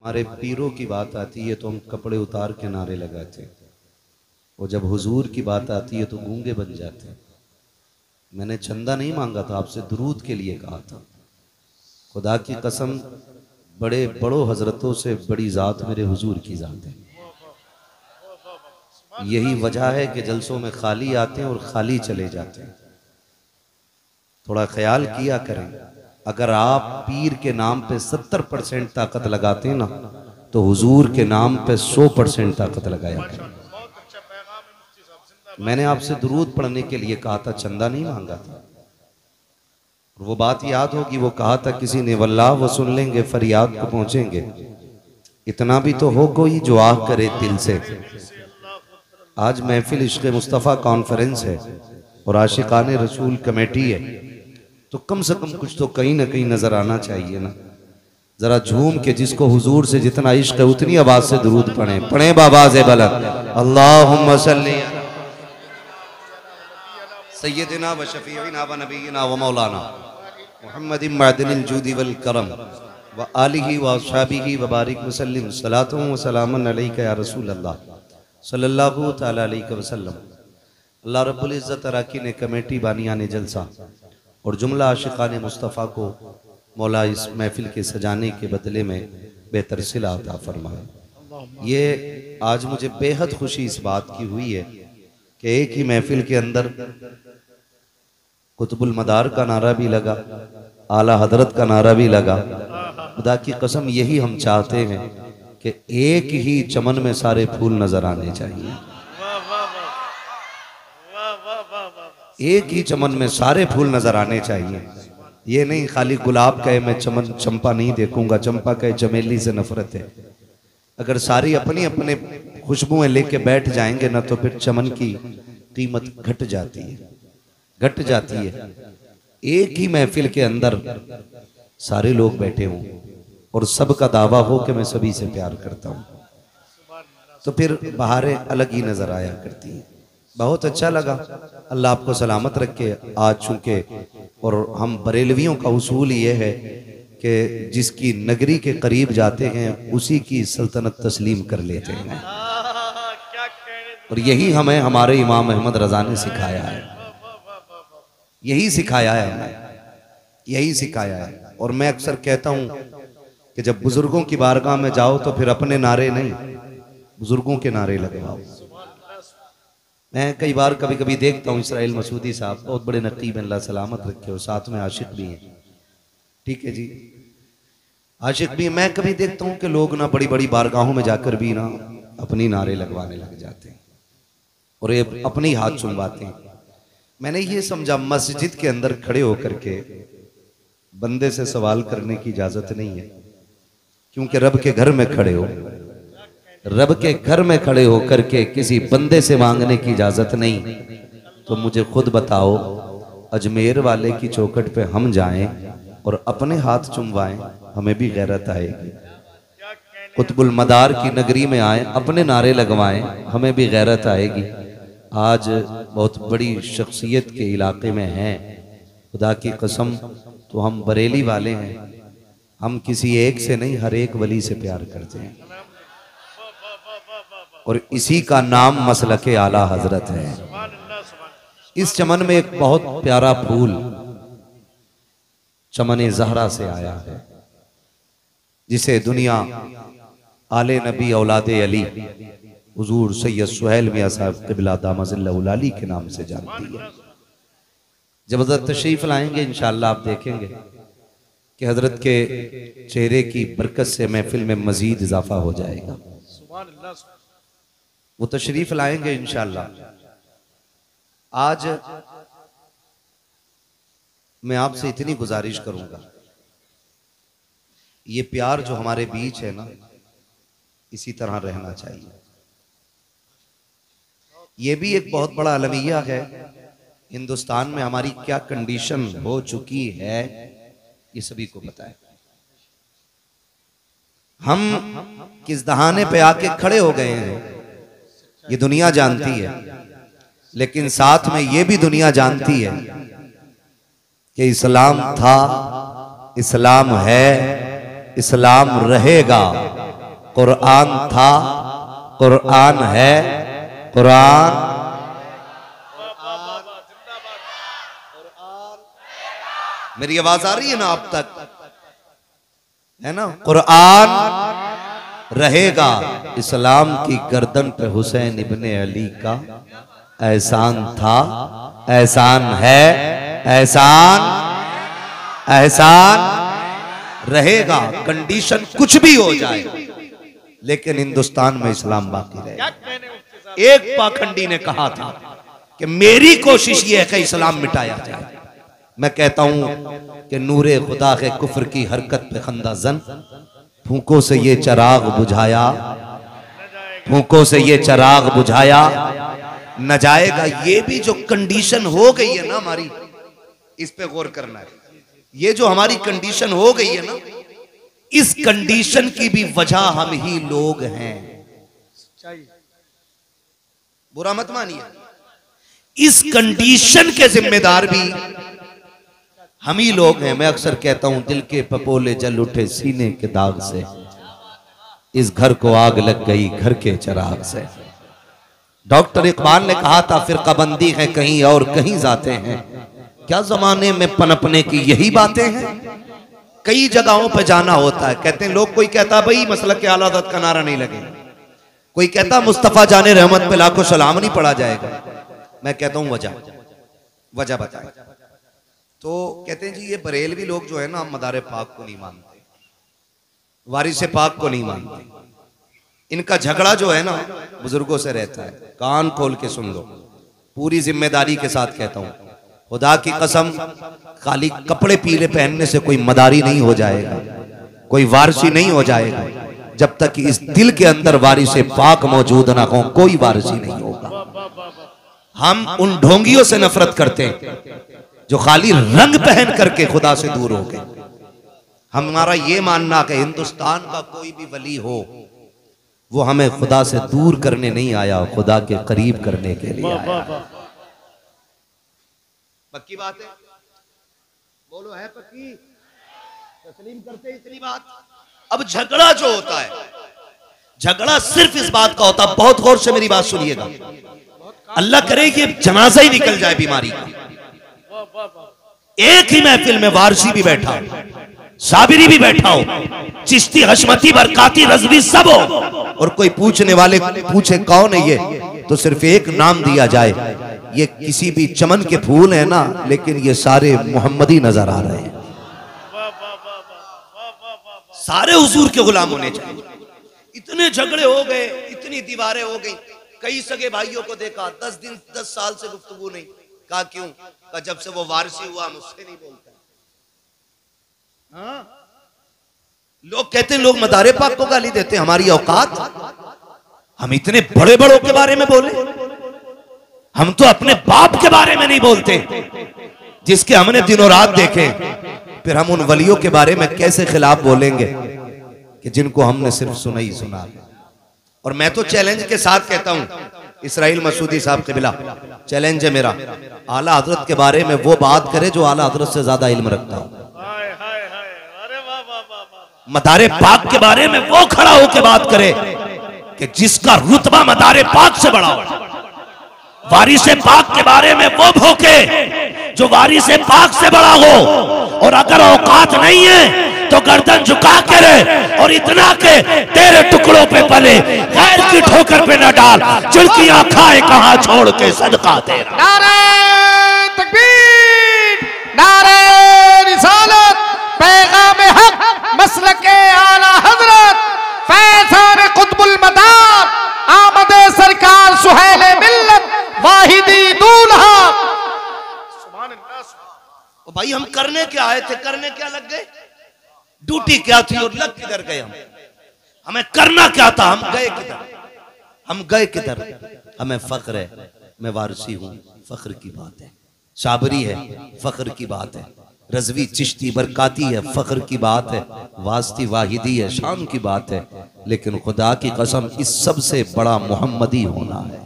हमारे पीरों की बात आती है तो हम कपड़े उतार के नारे लगाते हैं, और जब हुजूर की बात आती है तो गूंगे बन जाते हैं। मैंने चंदा नहीं मांगा था, आपसे दुरूद के लिए कहा था। खुदा की कसम, बड़े बड़ों हजरतों से बड़ी जात मेरे हुजूर की जात है। यही वजह है कि जलसों में खाली आते हैं और खाली चले जाते हैं। थोड़ा ख्याल किया करें, अगर आप पीर के नाम पे 70% ताकत लगाते हैं ना, तो हुजूर के नाम पे 100% ताकत लगाया करें। मैंने आपसे दुरूद पढ़ने के लिए कहा था, चंदा नहीं मांगा था। वो बात याद होगी, वो कहा था किसी ने, वल्लाह वो सुन लेंगे, फरियाद को पहुंचेंगे। इतना भी तो हो कोई जो आह करे दिल से। आज महफिल इश्क़ मुस्तफ़ा कॉन्फ्रेंस है और आशिकाने रसूल कमेटी है, तो कम से कम कुछ तो कहीं ना कहीं नजर आना चाहिए ना। जरा झूम के जिसको हुजूर से जितना इश्क है उतनी आवाज से दुरूद पढ़े बाबाज़ बुलंद, अल्लाहुम्मा सल्ली सय्यदिना व शफीइना व नबीना व मौलाना मुहम्मदिन मअदनिल जुदी वल करम व आलिहि व अस्हाबिहि व बारिक वसल्लिम सलातु व सलामुन अलैका या रसूल अल्लाह सल्लल्लाहु तआला अलैहि वसल्लम। अल्लाह रब्बुल इज्जत अराकीन कमेटी बानियाने जलसा और जुमला आशिकाने मुस्तफ़ा को मौला इस महफिल के सजाने के बदले में बेहतर सिला अता फरमाए। ये आज मुझे बेहद खुशी इस बात की हुई है कि एक ही महफिल के अंदर कुतुबुल मदार का नारा भी लगा, आला हजरत का नारा भी लगा। खुदा की कसम यही हम चाहते हैं कि एक ही चमन में सारे फूल नजर आने चाहिए। एक ही चमन में सारे फूल नजर आने चाहिए। ये नहीं खाली गुलाब कहे मैं चमन चंपा नहीं देखूंगा, चंपा कहे चमेली से नफरत है। अगर सारी अपनी अपने खुशबुएं लेके बैठ जाएंगे ना, तो फिर चमन की कीमत घट जाती है। एक ही महफिल के अंदर सारे लोग बैठे हों और सबका दावा हो कि मैं सभी से प्यार करता हूं, तो फिर बहारें अलग ही नजर आया करती हैं। बहुत अच्छा लगा, अल्लाह आपको सलामत रखे। आज चूंकि और हम बरेलवियों का उसूल ये है कि जिसकी नगरी के करीब जाते हैं उसी की सल्तनत तस्लीम कर लेते हैं, और यही हमें हमारे इमाम अहमद रजा ने सिखाया है, यही सिखाया है हमें, यही सिखाया है। और मैं अक्सर कहता हूं कि जब बुजुर्गों की बारगाह में जाओ तो फिर अपने नारे नहीं, बुजुर्गों के नारे लगवाओ। मैं कई बार कभी कभी देखता हूँ इसराइल मसूदी साहब, बहुत बड़े नकीब, अल्लाह सलामत रखे, और साथ में आशिक भी हैं। ठीक है जी, आशिक भी। मैं कभी देखता हूँ कि लोग ना बड़ी बड़ी बारगाहों में जाकर भी ना अपनी नारे लगवाने लग जाते हैं और ये अपने हाथ चुनवाते हैं। मैंने ये समझा मस्जिद के अंदर खड़े होकर के बंदे से सवाल करने की इजाजत नहीं है, क्योंकि रब के घर में खड़े हो, रब के घर में खड़े होकर के किसी बंदे से मांगने की इजाजत नहीं। तो मुझे खुद बताओ, अजमेर वाले की चौखट पे हम जाएं और अपने हाथ चुमवाएं, हमें भी गैरत आएगी। कुतुबुल मदार की नगरी में आए, अपने नारे लगवाएं, हमें भी गैरत आएगी। आज बहुत बड़ी शख्सियत के इलाके में हैं, खुदा की कसम, तो हम बरेली वाले हैं, हम किसी एक से नहीं हर एक वली से प्यार करते हैं, और इसी का नाम मसलके आला हजरत है। इस चमन में एक बहुत प्यारा फूल चमन ज़हरा से आया है, जिसे दुनिया आले नबी औलादे अली हुजूर सैयद सुहैल मियां साहब क़िबला दामजिल्लहुल अली के नाम से जानती है। जब हजरत तशरीफ लाएंगे इंशाअल्लाह आप देखेंगे कि हजरत के चेहरे की बरकत से महफिल में मजीद इजाफा हो जाएगा। वो तशरीफ लाएंगे इंशाअल्लाह। आज मैं आपसे इतनी गुजारिश करूंगा, ये प्यार जो हमारे बीच है ना, इसी तरह रहना चाहिए। ये भी एक बहुत बड़ा अलमिया है, हिंदुस्तान में हमारी क्या कंडीशन हो चुकी है ये सभी को पता है। हम किस दहाने पे आके खड़े हो गए हैं ये दुनिया जानती है, लेकिन साथ में ये भी दुनिया जानती है कि इस्लाम था, इस्लाम है इस्लाम रहेगा। कुरान था, कुरान है, कुरान मेरी आवाज आ रही है ना आप तक, है ना? कुरान रहेगा। इस्लाम की गर्दन पे हुसैन इब्ने अली का एहसान था, एहसान है, एहसान एहसान रहेगा। कंडीशन कुछ भी हो जाए, लेकिन हिंदुस्तान में इस्लाम बाकी रहेगा। एक पाखंडी ने कहा था कि मेरी कोशिश ये है कि इस्लाम मिटाया जाए। मैं कहता हूं कि नूरे खुदा के कुफ्र की हरकत पे खंदा जन, फूकों से ये चिराग बुझाया, फूकों से ये चिराग बुझाया न जाएगा। ये भी जो कंडीशन हो गई है ना हमारी, इस पे गौर करना है। ये जो हमारी कंडीशन हो गई है ना, इस कंडीशन की भी वजह हम ही लोग हैं। बुरा मत मानिए, इस कंडीशन के जिम्मेदार भी हम ही लोग हैं। मैं अक्सर कहता हूं, दिल के पपोले जल उठे सीने के दाग से, इस घर को आग लग गई घर के चिराग से। डॉक्टर इकबाल ने कहा था, फिरकाबंदी है कहीं और कहीं जाते हैं, क्या जमाने में पनपने की यही बातें हैं। कई जगहों पे जाना होता है, कहते हैं लोग, कोई कहता भाई मसलक के आला हज़रत का नारा नहीं लगेगा, कोई कहता मुस्तफा जाने रहमत पे लाखों सलाम नहीं पढ़ा जाएगा। मैं कहता हूं वजह बताए। तो कहते हैं जी ये बरेलवी लोग जो है ना, मदारे पाक को नहीं मानते, वारिस पाक को नहीं मानते। इनका झगड़ा जो है ना बुजुर्गों से रहता है। कान खोल के सुन लो, पूरी जिम्मेदारी के साथ कहता हूं, खुदा की कसम, खाली कपड़े पीले पहनने से कोई मदारी नहीं हो जाएगा, कोई वारसी नहीं हो जाएगा। जब तक इस दिल के अंदर वारिस पाक मौजूद ना हो, कोई वारसी नहीं होगा। हम उन ढोंगियों से नफरत करते हैं जो खाली रंग पहन करके खुदा से दूर हो गए। हमारा ये मानना कि हिंदुस्तान का कोई भी वली हो, वो हमें खुदा से दूर करने नहीं आया, खुदा के करीब करने के लिए आया। पक्की बात है? बोलो है पक्की? तस्लीम करते इतनी बात? अब झगड़ा जो होता है, झगड़ा सिर्फ इस बात का होता है, बहुत गौर से मेरी बात सुनिएगा, अल्लाह करे कि जनाजा ही निकल जाए बीमारी का, एक ही महफिल में वारसी भी बैठा, साबिरी भी बैठा हो, चिश्ती, हशमती, बरकाती, रज़वी सब हो, और कोई पूछने वाले पूछे कौन है ये, तो सिर्फ एक नाम दिया जाए, ये किसी भी चमन के फूल है ना, लेकिन ये सारे मोहम्मदी नजर आ रहे हैं। सारे हुजूर के गुलाम होने चाहिए। इतने झगड़े हो गए, इतनी दीवारें हो गई, कई सगे भाइयों को देखा 10 साल से गुफ्तगू नहीं। कहा क्यों? कहा जब से वो वारसी हुआ मुझसे नहीं बोलता। हाँ? लोग कहते हैं लोग मदारे पाक को गाली देते हैं, हमारी औकात, हम इतने बड़े बड़ों के बारे में बोले, हम तो अपने बाप के बारे में नहीं बोलते जिसके हमने दिनों रात देखे। फिर हम उन वलियों के बारे में कैसे खिलाफ बोलेंगे कि जिनको हमने सिर्फ सुना ही सुना। और मैं तो चैलेंज के साथ कहता हूं, इसराइल मसूदी साहब क़िबला, चैलेंज है मेरा, आला हजरत के बारे में वो बात करे जो आला हजरत से ज्यादा इल्म रखता हो। मदारे पाक के बारे में वो खड़ा होकर बात करे कि जिसका रुतबा मदारे पाक से बड़ा हो। वारिस पाक के बारे में वो भोके जो वारिस पाक से बड़ा हो, और अगर औकात नहीं है तो गर्दन झुका के रहे, और इतना के तेरे टुकड़ों पे पले, गैर की ठोकर पे न डाल, चिड़कियां खाए कहां छोड़ के सदका तेरा। नारे तकबीर, नारे रिसालत, पैगाम हक, मसलके आला हजरत, फैज़ान कुतुबुल मदार, आमदे सरकार सुहेले मिल्लत, वाहिदी दूल्हा। सुभान अल्लाह। भाई हम करने क्या आए थे, करने क्या लग गए? ड्यूटी क्या थी और लग किधर गए हम? हमें करना क्या था, हम गए किधर? हम गए किधर? हमें फख्र है, मैं वारसी हूं, फख्र की बात है। साबरी है, फख्र की बात है। रज़वी, चिश्ती, बरकाती है, फख्र की बात है। वास्ती, वाहिदी है, शान की बात है। लेकिन खुदा की कसम, इस सब से बड़ा मोहम्मदी होना है।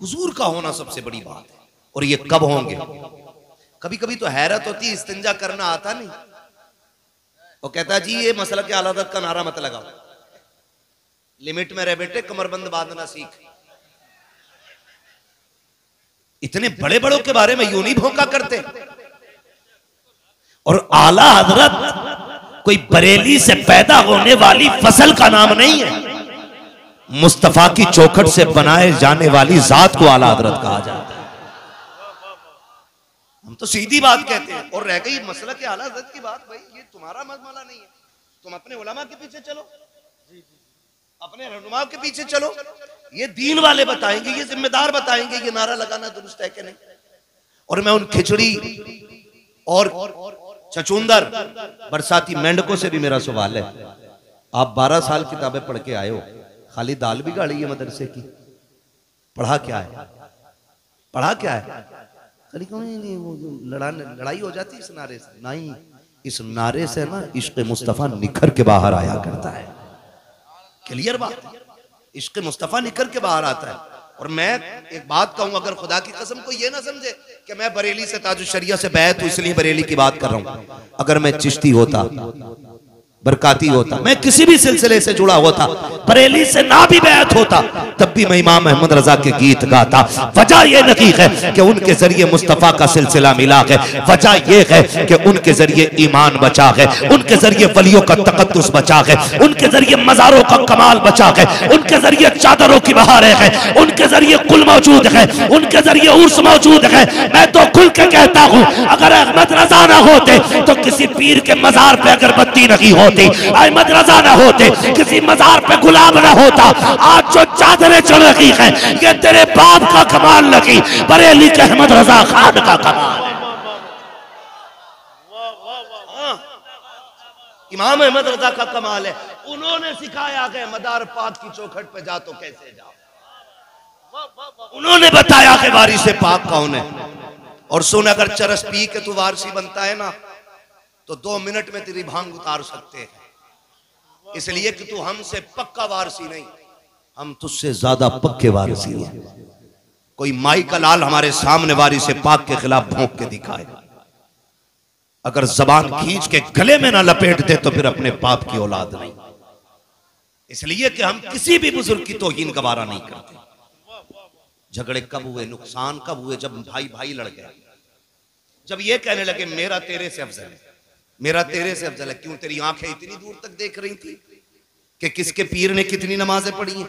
हुजूर का होना सबसे बड़ी बात है। और ये कब होंगे? कभी कभी तो हैरत होती है, इस्तिंजा करना आता नहीं। वो कहता है जी ये मसला के आला हज़रत का नारा मत लगाओ, लिमिट में रह बेटे, कमरबंद बांधना सीख। इतने बड़े बड़ों के बारे में यूं नहीं भौंका करते। और आला हजरत कोई बरेली से पैदा होने वाली फसल का नाम नहीं है, मुस्तफा की चौखट से बनाए जाने वाली जात को आला हजरत कहा जाता है। हम तो सीधी बात कहते हैं। और रह गई मसला के आला हजरत की बात, भाई ये तुम्हारा मसला नहीं है, तुम अपने उलमा के पीछे चलो, अपने रहनुमा के पीछे चलो, ये दीन वाले बताएंगे, ये जिम्मेदार बताएंगे ये नारा लगाना दुरुस्त है कि नहीं। और मैं उन खिचड़ी और चचुंदर बरसाती मेंढकों से भी मेरा सवाल है, आप 12 साल किताबें पढ़ के आए हो, खाली दाल भी गाड़ी है मदरसे की, पढ़ा क्या है? पढ़ा क्या है? लड़ाई हो जाती इस नारे से? नहीं, इस नारे से ना इश्क मुस्तफा निखर के बाहर आया करता है। क्लियर बात, इश्क मुस्तफा निखर के बाहर आता है। और मैं एक बात कहूं, अगर खुदा की कसम को ये ना समझे कि मैं बरेली से ताजुल शरिया से बैत हूं इसलिए बरेली की बात कर रहा हूं। अगर मैं चिश्ती होता, बरकाती होता, मैं किसी भी सिलसिले से जुड़ा होता, बरेली से ना भी बैत होता, तब भी मैं इमाम अहमद रजा के गीत गाता। वजह यह नहीं है कि उनके जरिए मुस्तफा का सिलसिला मिला है, वजह यह है कि उनके जरिए ईमान बचा है, उनके जरिए वलियों का तकद्दुस बचा है, उनके जरिए मज़ारों का कमाल बचा है, उनके जरिए चादरों की बहारें हैं, उनके जरिए कुल मौजूद है, उनके जरिए उर्स मौजूद है। मैं तो खुल के कहता हूँ, अगर अहमद रजा ना होते तो किसी पीर के मजार पे अगरबत्ती नहीं होती, अहमद रजा ना होते किसी मजार पे गुलाब ना होता। आज जो चादरें चल रही है ये तेरे बाप का कमाल लगी, बरेली के अहमद रजा खान का कमाल है। इमाम अहमद रजा का कमाल है। उन्होंने सिखाया कि मदार पाक की चौखट पे जा तो कैसे जाओ, उन्होंने बताया कि वारिस पाक कौन है। और सुन, अगर चरस पी के तू वारसी बनता है ना तो 2 मिनट में तेरी भांग उतार सकते हैं, इसलिए कि तू हमसे पक्का वारसी नहीं, हम तुझसे ज्यादा पक्के वारसी हैं। कोई माई का लाल हमारे सामने वारिस पाक के खिलाफ भौंक के दिखाए, अगर जबान खींच के गले में ना लपेट दे तो फिर अपने बाप की औलाद नहीं। इसलिए कि हम किसी भी बुजुर्ग की तौहीन गवारा नहीं करते। झगड़े कब हुए, नुकसान कब हुए? जब भाई भाई लड़ गए, जब ये कहने लगे मेरा तेरे से अफजल है, मेरा तेरे से अफजल है। क्यों? तेरी आंखें इतनी दूर तक देख रही थी कि किसके पीर ने कितनी नमाजें पढ़ी हैं,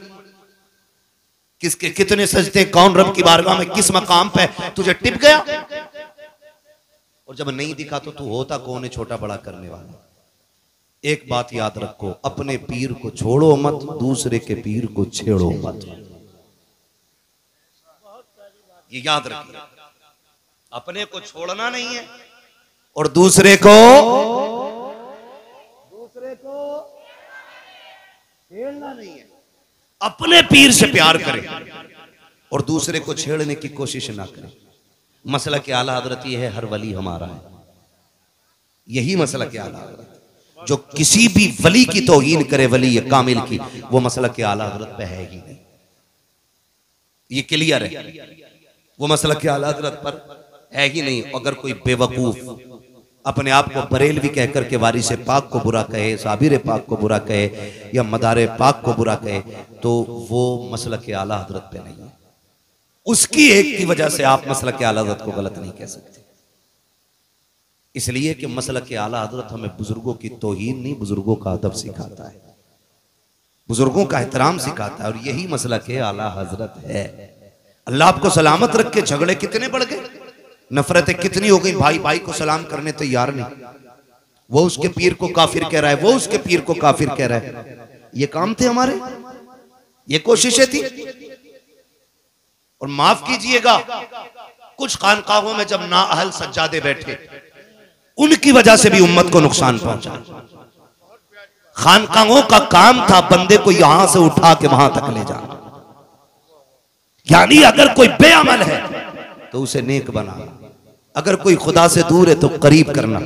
किसके कितने सजदे, कौन रब की बारगाह में किस मकाम पे तुझे टिप गया। और जब नहीं दिखा तो तू होता कौन है छोटा बड़ा करने वाला। एक बात याद रखो, अपने पीर को छोड़ो मत, दूसरे के पीर को छेड़ो मत। ये याद रखिए, अपने को छोड़ना नहीं है और दूसरे को छेड़ना नहीं है। अपने पीर से प्यार करें और दूसरे को छेड़ने की कोशिश ना करें। मसला के आला हजरत ये है, हर वली हमारा है, यही मसला के आला हजरत। जो किसी भी वली की तौहीन करे, वली कामिल की, वो मसला के आला हजरत पे है ही नहीं। ये क्लियर है, वो मसला के आला हजरत पर है ही नहीं। अगर कोई बेवकूफ अपने आप को बरेलवी कहकर के वारिस पाक को बुरा कहे, साबिर पाक को बुरा कहे या मदार पाक को बुरा कहे, तो वो मसलक आला हजरत पे नहीं है। उसकी एक की वजह से आप मसलक आला हजरत को गलत नहीं कह सकते। इसलिए कि मसलक आला हजरत हमें बुजुर्गों की तौहीन नहीं, बुजुर्गों का अदब सिखाता है, बुजुर्गों का एहतराम सिखाता है। और यही मसलक आला हजरत है। अल्लाह आपको सलामत रख के। झगड़े कितने बढ़ गए, नफरतें कितनी हो गई, भाई भाई को सलाम करने तैयार नहीं। वो उसके पीर को काफिर कह रहा है, वो उसके पीर को काफिर कह रहा है। ये काम थे हमारे, ये कोशिशें थी। और माफ कीजिएगा, कुछ खानकाहों में जब नाअहल सज्जादे बैठे, उनकी वजह से भी उम्मत को नुकसान पहुंचा। खानकाहों का काम था बंदे को यहां से उठा के वहां तक ले जाना। यानी अगर कोई बेअमल है तो उसे नेक बनाना, अगर कोई खुदा से दूर है तो करीब करना।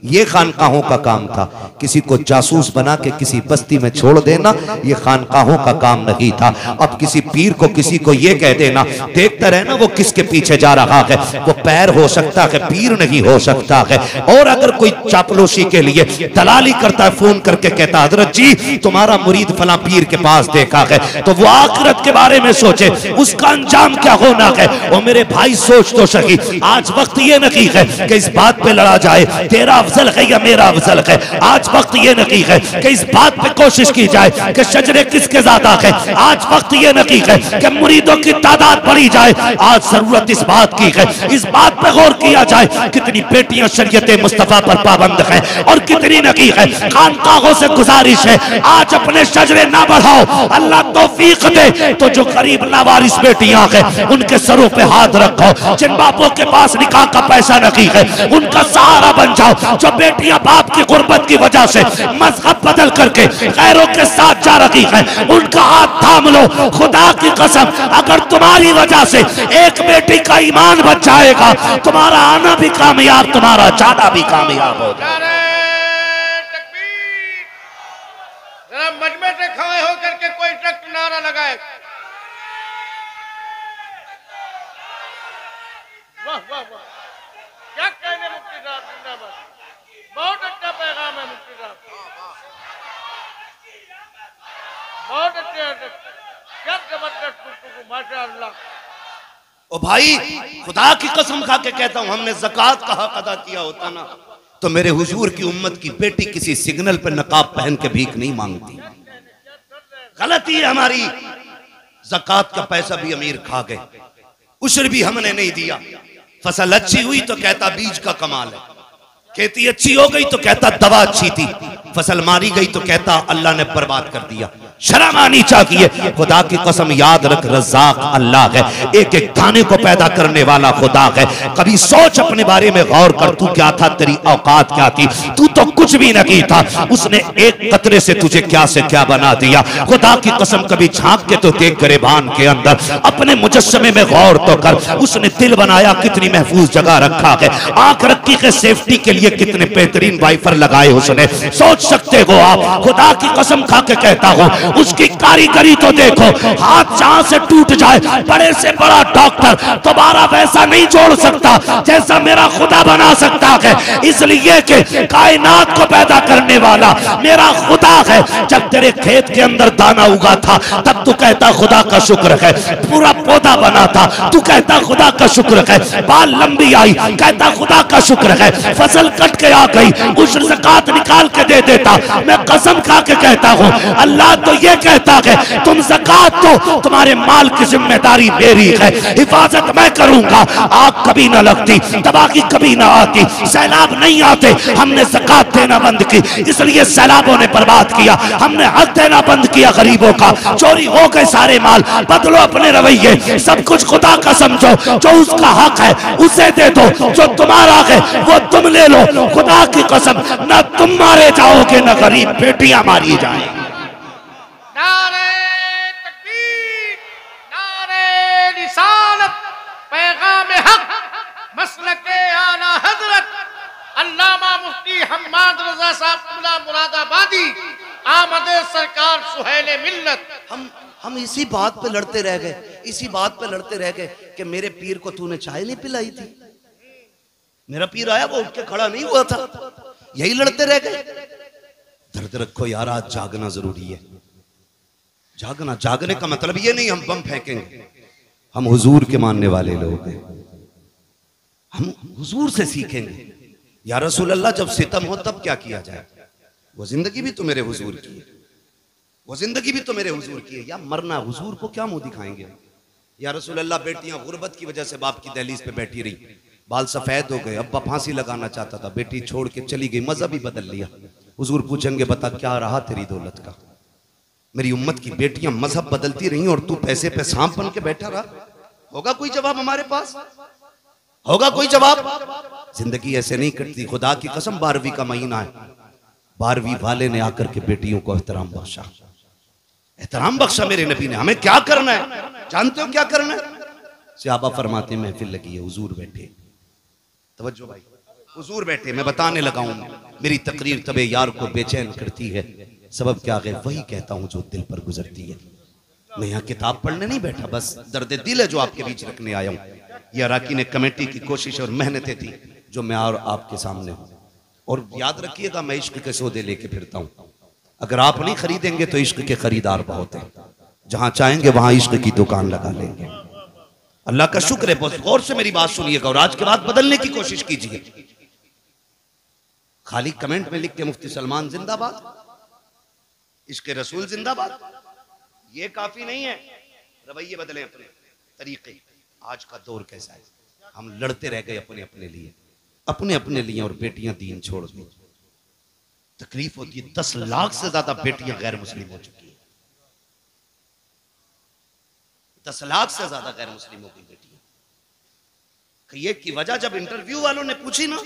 ये खानकाहों का काम था। किसी को जासूस बना के किसी बस्ती में छोड़ देना, ये खानकाहों का काम नहीं था। अब किसी पीर को किसी को ये कह देना, देखता रहना वो किसके पीछे जा रहा है, वो पैर हो सकता है, पीर नहीं हो सकता है। और अगर कोई चापलूसी के लिए दलाली करता है, फोन करके कहता हजरत जी तुम्हारा मुरीद फला पीर के पास देखा है, तो वो आखिरत के बारे में सोचे, उसका अंजाम क्या होना है। और मेरे भाई सोच तो सही, आज वक्त ये नहीं है कि इस बात पे लड़ा जाए तेरा अफजल है या मेरा अफजल है। आज वक्त ये नहीं है कि इस बात पे कोशिश की जाए कि शजरे किसके ज्यादा है। आज वक्त ये नहीं है कि मुरीदों की तादाद बढ़ी जाए। आज जरूरत इस बात की है, इस बात पे गौर किया जाए कितनी बेटियां शरीयत मुस्तफा पर पाबंद है और कितनी नहीं है। खानकाहों से गुजारिश है आज अपने शजरे ना बढ़ाओ, अल्लाह तौफीक दे तो जो गरीब लावारिस बेटियां हैं उनके सरों पे हाथ रखो। जिन बापों के पास निकाह का पैसा नहीं है उनका सहारा बन जाओ। जो बेटियां बाप की गुर्बत की वजह से मजहब बदल करके गैरों के साथ जा रही है उनका हाथ थाम लो। खुदा की कसम अगर तुम्हारी वजह से एक बेटी का ईमान बच जाएगा, तुम्हारा आना भी कामयाब, तुम्हारा जाना भी कामयाब होगा। जरा मजमे से खड़े होकर के कोई सख्त नारा लगाए। वाह वाह वाह, क्या कहने मुफ्ती साहब, जिंदाबाद। बहुत अच्छा पैगाम है मुफ्ती साहब, बहुत अच्छे, क्या जबरदस्त गुफ्तगू, माशाअल्लाह। ओ भाई खुदा की कसम खा के कहता हूं, हमने ज़कात का हक अदा किया होता ना तो मेरे हुजूर की उम्मत की बेटी किसी सिग्नल पे नकाब पहन के भीख नहीं मांगती। गलती है हमारी। ज़कात का पैसा भी अमीर खा गए, उश्र भी हमने नहीं दिया। फसल अच्छी हुई तो कहता बीज का कमाल है, खेती अच्छी हो गई तो कहता दवा अच्छी थी, फसल मारी गई तो कहता अल्लाह ने बर्बाद कर दिया। शर्म आनी चाहिए। खुदा की कसम याद रख, रज़ाक अल्लाह है, एक एक दाने को पैदा करने वाला खुदा है। कभी सोच अपने बारे में गौर कर, तू क्या था, तेरी औकात क्या थी। तू तो कुछ भी नहीं था, उसने एक कतरे से तुझे क्या से क्या बना दिया। खुदा की कसम कभी झांक के तो देख गिरेबान के अंदर, अपने मुजस्समे में गौर तो कर, उसने दिल बनाया कितनी महफूज जगह रखा है, आंख रखी है सेफ्टी के लिए कितने बेहतरीन वाइफर लगाए उसने। सोच सकते हो आप। खुदा की कसम खा के कहता हूं उसकी कारीगरी तो देखो, हाथ जहां से टूट जाए बड़े से बड़ा डॉक्टर दोबारा वैसा नहीं जोड़ सकता जैसा मेरा खुदा बना सकता है। इसलिए कि कायनात को पैदा करने वाला मेरा खुदा है। जब तेरे खेत के अंदर दाना उगा था तब तू कहता खुदा का शुक्र है, पूरा पौधा बना था तू कहता खुदा का शुक्र है, बाल लंबी आई कहता खुदा का शुक्र है, फसल कट के आ गई उस ज़कात निकाल के दे देता। मैं कसम खा के कहता हूं अल्लाह तो ये कहता है तुम ज़कात दो, तुम्हारे माल की जिम्मेदारी मेरी है, हिफाजत मैं करूंगा। आग कभी ना लगती, तबाही कभी ना आती, सैलाब नहीं आते। हमने ज़कात देना बंद की इसलिए सैलाबों ने बर्बाद किया। हमने हक देना बंद किया गरीबों का, चोरी हो गए सारे माल। बदलो अपने रवैये, सब कुछ खुदा का समझो। जो उसका हक है उसे दे दो, जो तुम्हारा है वो तुम ले लो। खुदा की कसम न तुम मारे जाओगे न गरीब बेटियां मारी जाएंगी। नारे तकबीर, नारे रिसालत, पैगाम हक, मसलके आला हजरत अल्लामा मुफ्ती हम्माद रजा साहब कुबला मुरादाबादी, आमदे सरकार सुहेले मिल्लत। हम इसी बात पे लड़ते रह गए, इसी बात पे लड़ते रह गए कि मेरे पीर को तूने चाय नहीं पिलाई थी। मेरा पीर आया वो उठ के खड़ा नहीं हुआ था, यही लड़ते रह गए। दर्द रखो यार, आज जागना जरूरी है। जागना, जागने का मतलब ये नहीं हम बम फेंकेंगे। हम हुजूर के मानने वाले लोग हैं, हम हुजूर से सीखेंगे। या रसूल अल्लाह जब सितम हो तब क्या किया जाए। वो जिंदगी भी तो मेरे हुजूर की है, वो जिंदगी भी तो मेरे हुजूर की है। या मरना हुजूर को क्या मुंह दिखाएंगे। या रसूल अल्लाह बेटियां गुर्बत की वजह से बाप की दहलीज पे बैठी रही, बाल सफेद हो गए, अब्बा फांसी लगाना चाहता था, बेटी छोड़ के चली गई, मजहब ही बदल लिया। हुजूर पूछेंगे बता क्या रहा तेरी दौलत का। मेरी उम्मत की बेटियां मजहब बदलती रही और तू पैसे पे सांप बन के बैठा रहा। होगा कोई जवाब हमारे पास? होगा कोई जवाब? जिंदगी ऐसे नहीं कटती। खुदा की कसम 12वीं का महीना है, 12वीं वाले ने आकर के बेटियों को एहतराम बख्शा, एहतराम बख्शा मेरे नबी ने। हमें क्या करना है जानते हो क्या करना है? सहाबा फरमाते महफिल लगी है, हुजूर बैठे, तवज्जो भाई, हुजूर बैठे, मैं बताने लगा हूं। मेरी तकरीर तबे यार को बेचैन करती है, सबब क्या है वही कहता हूं जो दिल पर गुजरती है। मैं यहाँ किताब पढ़ने नहीं बैठा, बस दर्द दिल है जो आपके बीच रखने आया हूं। ये अराकीन कमेटी की कोशिश और मेहनतें थी जो मैं और आपके सामने हूं। और याद रखिएगा, मैं इश्क के सौदे लेके फिरता हूं। अगर आप नहीं खरीदेंगे तो इश्क के खरीदार बहुत हैं। जहां चाहेंगे वहां इश्क की दुकान लगा लेंगे। अल्लाह का शुक्र है। बहुत गौर से मेरी बात सुनिएगा और आज के बाद बदलने की कोशिश कीजिए। खाली कमेंट में लिख के मुफ्ती सलमान जिंदाबाद, इश्क रसूल जिंदाबाद, ये काफी नहीं है। रवैये बदलें, अपने तरीके। आज का दौर कैसा है, हम लड़ते रह गए अपने अपने लिए और बेटियां दीन छोड़ दी। तकलीफ होती है। 10 लाख से ज्यादा बेटियां गैर मुस्लिम हो चुकी है। 10 लाख से ज्यादा गैर मुस्लिमों की बेटियां। कहिए की वजह जब इंटरव्यू वालों ने पूछी ना,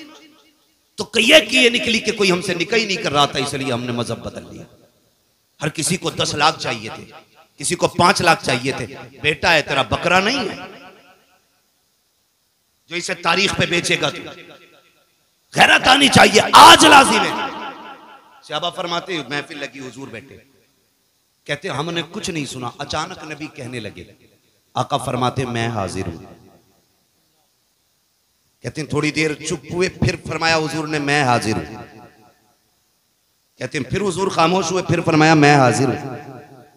तो कहिए की ये निकली कि कोई हमसे निकाह ही नहीं कर रहा था, इसलिए हमने मजहब बदल लिया। हर किसी को 10 लाख चाहिए थे, किसी को 5 लाख चाहिए थे। बेटा है तेरा, बकरा नहीं है जो इसे तारीख पे बेचेगा। तू गैरत आनी चाहिए, आज लाजिम है। सहाबा फरमाते, महफिल लगी, हुजूर बैठे, कहते हमने कुछ नहीं सुना, अचानक नबी कहने लगे। आका फरमाते मैं हाजिर हूं। कहते हैं थोड़ी देर चुप हुए, फिर फरमाया हुजूर ने मैं हाजिर हूं। कहते हैं फिर हुजूर खामोश हुए, फिर फरमाया मैं हाजिर हूं।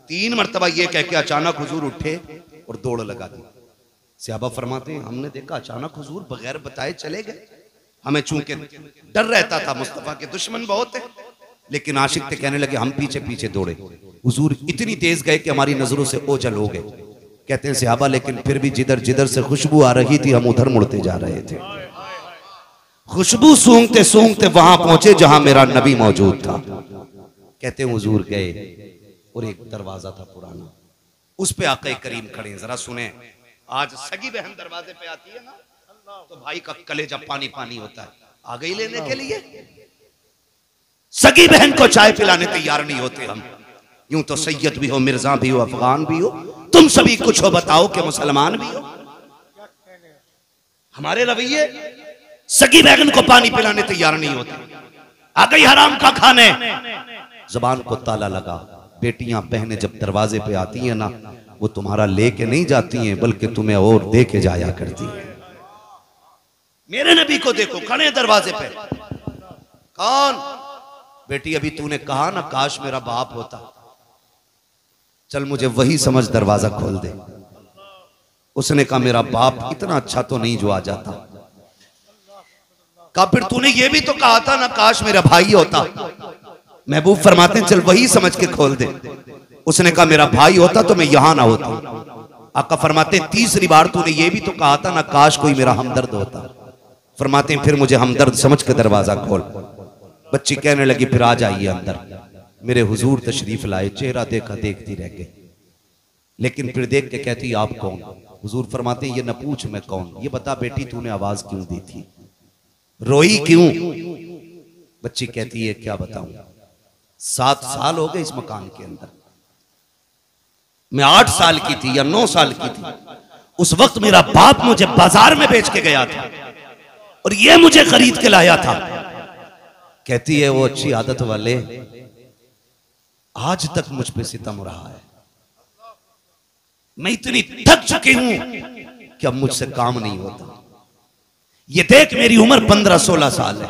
3 मरतबा ये कह के अचानक हुजूर उठे और दौड़ लगा दी। सहाबा फरमाते हैं हमने देखा अचानक हुजूर बगैर बताए चले गए। हमें चूंकि डर रहता था, मुस्तफा के दुश्मन बहुत है, लेकिन आशिक थे, कहने लगे हम पीछे पीछे दौड़े। हुजूर इतनी तेज गए कि हमारी नजरों से ओझल हो गए। कहते हैं सहाबा लेकिन फिर भी जिधर जिधर से खुशबू आ रही थी हम उधर मुड़ते जा रहे थे। खुशबू सूंघते सूंघते वहां पहुंचे जहां मेरा नबी मौजूद था। कहते हैं हुजूर गए और एक दरवाजा था पुराना, उस पे आका करीम खड़े हैं। जरा सुने, आज सगी बहन दरवाजे पे आती है ना, तो भाई का कलेजा पानी पानी होता है। आ गई लेने के लिए, सगी बहन को चाय पिलाने तैयार नहीं होते हम। यूं तो सैयद भी हो, मिर्जा भी हो, अफगान भी हो, तुम सभी कुछ हो बताओ कि मुसलमान भी हो। हमारे रवैये सगी बहन को पानी पिलाने तैयार नहीं होते। आ गई हराम का खाने, जबान को ताला लगा। बेटियां बहनें जब दरवाजे पे आती हैं ना, वो तुम्हारा लेके नहीं जाती हैं बल्कि तुम्हें और दे के जाया करती है। मेरे नबी को देखो खड़े दरवाजे पे। कौन? बेटी अभी तूने कहा ना काश मेरा बाप होता, चल मुझे वही समझ दरवाजा खोल दे। उसने कहा मेरा बाप इतना अच्छा तो नहीं जो आ जाता। कहा फिर तूने ये भी तो कहा था ना काश मेरा भाई होता। महबूब फरमाते हैं चल वही समझ के खोल दे। उसने कहा मेरा भाई होता तो मैं यहां ना होता। आका फरमाते हैं तीसरी बार तूने ये भी तो कहा था ना काश कोई मेरा हमदर्द होता। फरमाते हैं फिर मुझे हमदर्द समझ के दरवाजा खोल। बच्ची कहने लगी फिर आ जाइए अंदर। मेरे हुजूर तशरीफ लाए, चेहरा देखा देखती रह गई, लेकिन फिर देख के कहती आप कौन? हुजूर फरमाते हैं ये न पूछ मैं कौन, ये बता बेटी तूने आवाज क्यों दी थी, रोई क्यों? बच्ची कहती है क्या बताऊं, 7 साल हो गए इस मकान के अंदर। मैं 8 साल की थी या 9 साल की थी, उस वक्त मेरा बाप मुझे बाजार में बेच के गया था और ये मुझे खरीद के लाया था। कहती है वो अच्छी आदत वाले आज तक मुझ पे सितम रहा है। मैं इतनी थक चुकी हूं कि अब मुझसे काम नहीं होता। ये देख मेरी उम्र 15-16 साल है,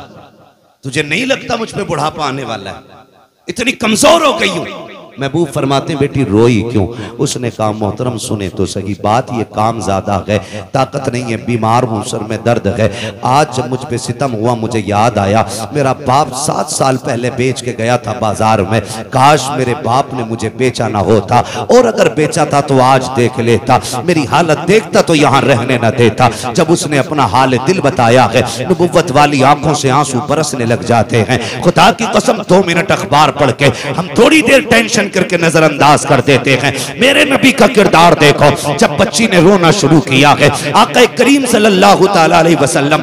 तुझे नहीं लगता मुझ पे बुढ़ापा आने वाला है? इतनी कमजोर हो गई हूं। महबूब फरमाते हैं बेटी रोई क्यों? उसने कहा मोहतरम सुने तो सही बात, ये काम ज्यादा है, ताकत नहीं है, बीमार हूं, सर में दर्द है। आज जब मुझ पे सितम हुआ मुझे याद आया मेरा बाप 7 साल पहले बेच के गया था बाजार में। काश मेरे बाप ने मुझे बेचा ना होता, और अगर बेचा था तो आज देख लेता, मेरी हालत देखता तो यहाँ रहने न देता। जब उसने अपना हाल दिल बताया है, नबुव्वत वाली आंखों से आंसू बरसने लग जाते हैं। खुदा की कसम 2 मिनट अखबार पढ़ के हम थोड़ी देर टेंशन करके नजरअंदाज कर देते हैं। मेरे नबी का किरदार देखो, जब बच्ची ने रोना शुरू किया है, आका करीम सल्लल्लाहु ताला अलैहि वसल्लम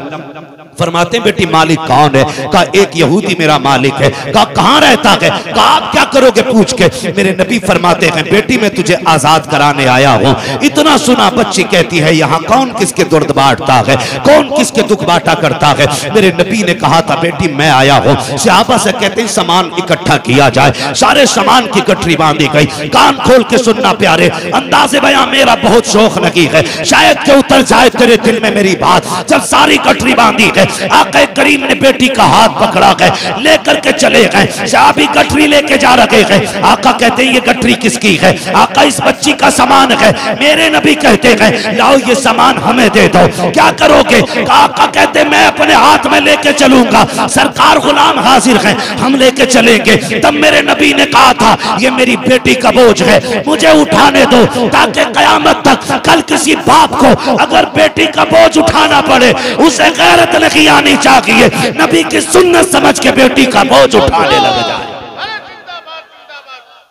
फरमाते हैं बेटी मालिक कौन है? कहा एक यहूदी मेरा मालिक है। कहा कहाँ रहता है? कहा आप क्या करोगे पूछ के? मेरे नबी फरमाते हैं बेटी मैं तुझे आजाद कराने आया हूँ। इतना सुना बच्ची कहती है यहाँ कौन किसके दर्द बांटता है, कौन किसके दुख बांटा करता है? मेरे नबी ने कहा था बेटी मैं आया हूँ। सहाबा से कहते हैं सामान इकट्ठा किया जाए। सारे सामान की गठरी बांधी गई। कान खोल के सुनना प्यारे, अंदाज़े बयां मेरा बहुत शौक लगी है, शायद के उतर जाए तेरे दिल में मेरी बात। जब सारी गठरी बांधी गई आका करीम ने बेटी का हाथ पकड़ा गए, लेकर के चले गए। सहाबी गठरी लेके जा रहे हैं। आका कहते हैं ये गठरी किसकी है? आका इस बच्ची का सामान है। मेरे नबी कहते हैं लाओ ये सामान हमें दे दो। क्या करोगे? आका कहते मैं अपने हाथ में लेके चलूंगा, सरकार गुलाम हाजिर है, हम लेके चलेंगे। तब मेरे नबी ने कहा था ये मेरी बेटी का बोझ है, मुझे उठाने दो, ताकि कयामत तक कल किसी बाप को अगर बेटी का बोझ उठाना पड़े उसे गैरत नहीं आनी चाहिए, नबी की सुन्नत समझ के बेटी का बोझ उठाने लग जाए।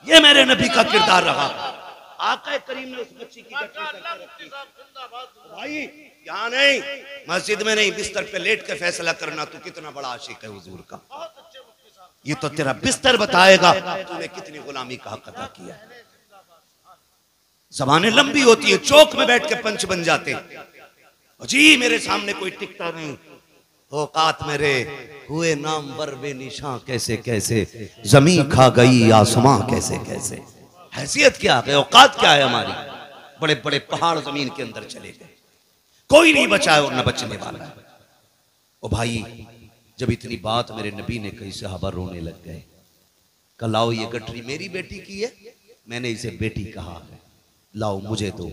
ये मेरे नबी का किरदार रहा। आका करीम ने उस बच्ची की भाई यहाँ नहीं, मस्जिद में नहीं, बिस्तर पे लेट के फैसला करना तू कितना बड़ा आशिक है हुजूर का। ये तो तेरा बिस्तर बताएगा तूने कितनी गुलामी का हक अदा किया। ज़बानें लंबी होती है, चौक में बैठ के पंच बन जाते जी मेरे सामने कोई टिकता नहीं। औकात मेरे हुए नाम बर बेनिशां कैसे कैसे, जमीन खा गई आसमां कैसे कैसे। हैसियत क्या है, औकात क्या है हमारी? बड़े बड़े पहाड़ जमीन के अंदर चले गए, कोई नहीं बचा है और न बचने वाला है। ओ भाई जब इतनी बात मेरे नबी ने कही सहाबा रोने लग गए। लाओ ये गठरी मेरी बेटी की है, मैंने इसे बेटी कहा है, लाओ मुझे दो,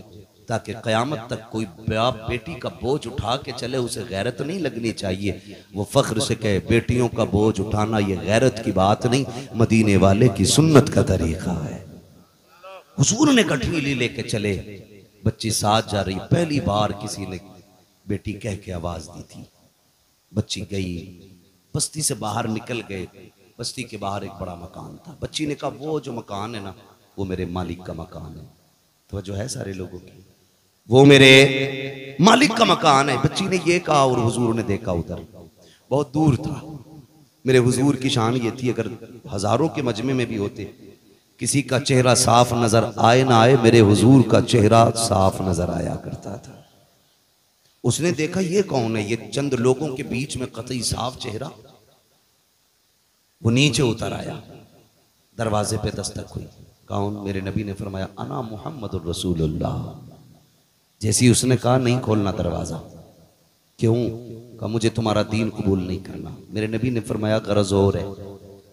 ताकि कयामत तक कोई बाप बेटी का बोझ उठा के चले उसे गैरत नहीं लगनी चाहिए। वो फख्र से कहे बेटियों का बोझ उठाना ये गैरत की बात नहीं, मदीने वाले की सुन्नत का तरीका है। हुजूर ने गठरी लेके चले, बच्ची साथ जा रही। पहली बार किसी ने बेटी कह के आवाज दी थी। बच्ची गई, बस्ती से बाहर निकल गए। बस्ती के बाहर एक बड़ा मकान था। बच्ची ने कहा वो जो मकान है ना वो मेरे मालिक का मकान है। तो जो है सारे लोगों की, वो मेरे मालिक का मकान है। बच्ची ने ये कहा और हुजूर ने देखा उधर, बहुत दूर था। मेरे हुजूर की शान ये थी अगर हजारों के मजमे में भी होते, किसी का चेहरा साफ नजर आए ना आए, मेरे हुजूर का चेहरा साफ नजर आया करता था। उसने देखा ये कौन है, ये चंद लोगों के बीच में कतई साफ चेहरा। वो नीचे उतर आया, दरवाजे पे दस्तक हुई। कौन? मेरे नबी ने फरमाया अना मुहम्मदुर रसूलुल्लाह। जैसी उसने कहा नहीं खोलना दरवाजा। क्यों? कहा मुझे तुम्हारा दीन कबूल नहीं करना। मेरे नबी ने फरमाया गरज और है,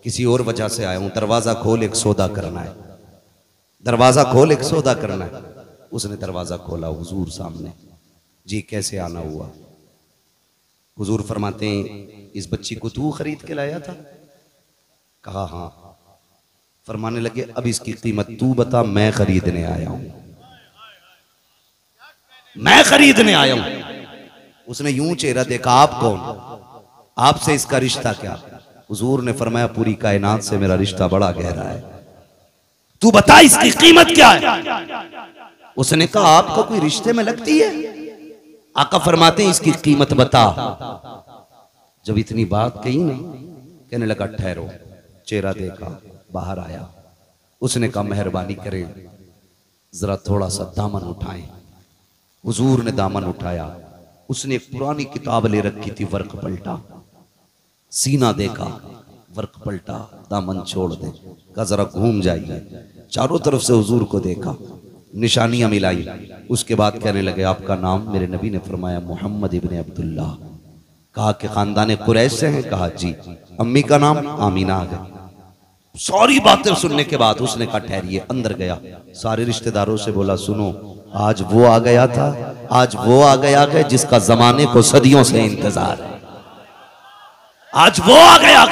किसी और वजह से आया हूं, दरवाजा खोल एक सौदा करना है, दरवाजा खोल एक सौदा करना है। उसने दरवाजा खोला, हुजूर सामने। जी कैसे आना हुआ? हुजूर फरमाते हैं इस बच्ची को तू खरीद के लाया था? कहा हाँ। फरमाने लगे अब इसकी कीमत तू बता, मैं खरीदने आया हूं, मैं खरीदने आया हूं। उसने यूं चेहरा देखा, आप कौन, आपसे इसका रिश्ता क्या? हुजूर ने फरमाया पूरी कायनात से मेरा रिश्ता बड़ा गहरा है, तू बता इसकी कीमत क्या है? उसने कहा आपको कोई रिश्ते में लगती है? आका फरमाते हैं इसकी कीमत बता। जब इतनी बात कही ना, कहने लगा ठहरो। चेहरा देखा, बाहर आया। उसने कहा मेहरबानी करें जरा थोड़ा सा दामन उठाएं। हुजूर ने दामन उठाया। उसने एक पुरानी किताब ले रखी थी, वर्क पलटा, सीना देखा, वर्क पलटा, दामन छोड़ दे। कहा जरा घूम जाइए। चारों तरफ से हुजूर को देखा, निशानियां मिलाई। उसके बाद कहने लगे आपका नाम? मेरे नबी ने फरमाया मोहम्मद इब्ने अब्दुल्लाह। कहा कि खानदान कुरैश से हैं? कहा जी। अम्मी का नाम? आमीना। आ गए। सारी बातें सुनने के बाद उसने कहा ठहरिए। अंदर गया, सारे रिश्तेदारों से बोला सुनो आज वो आ गया था, आज वो आ गया है जिसका जमाने को सदियों से इंतजार है। आज वो आ गया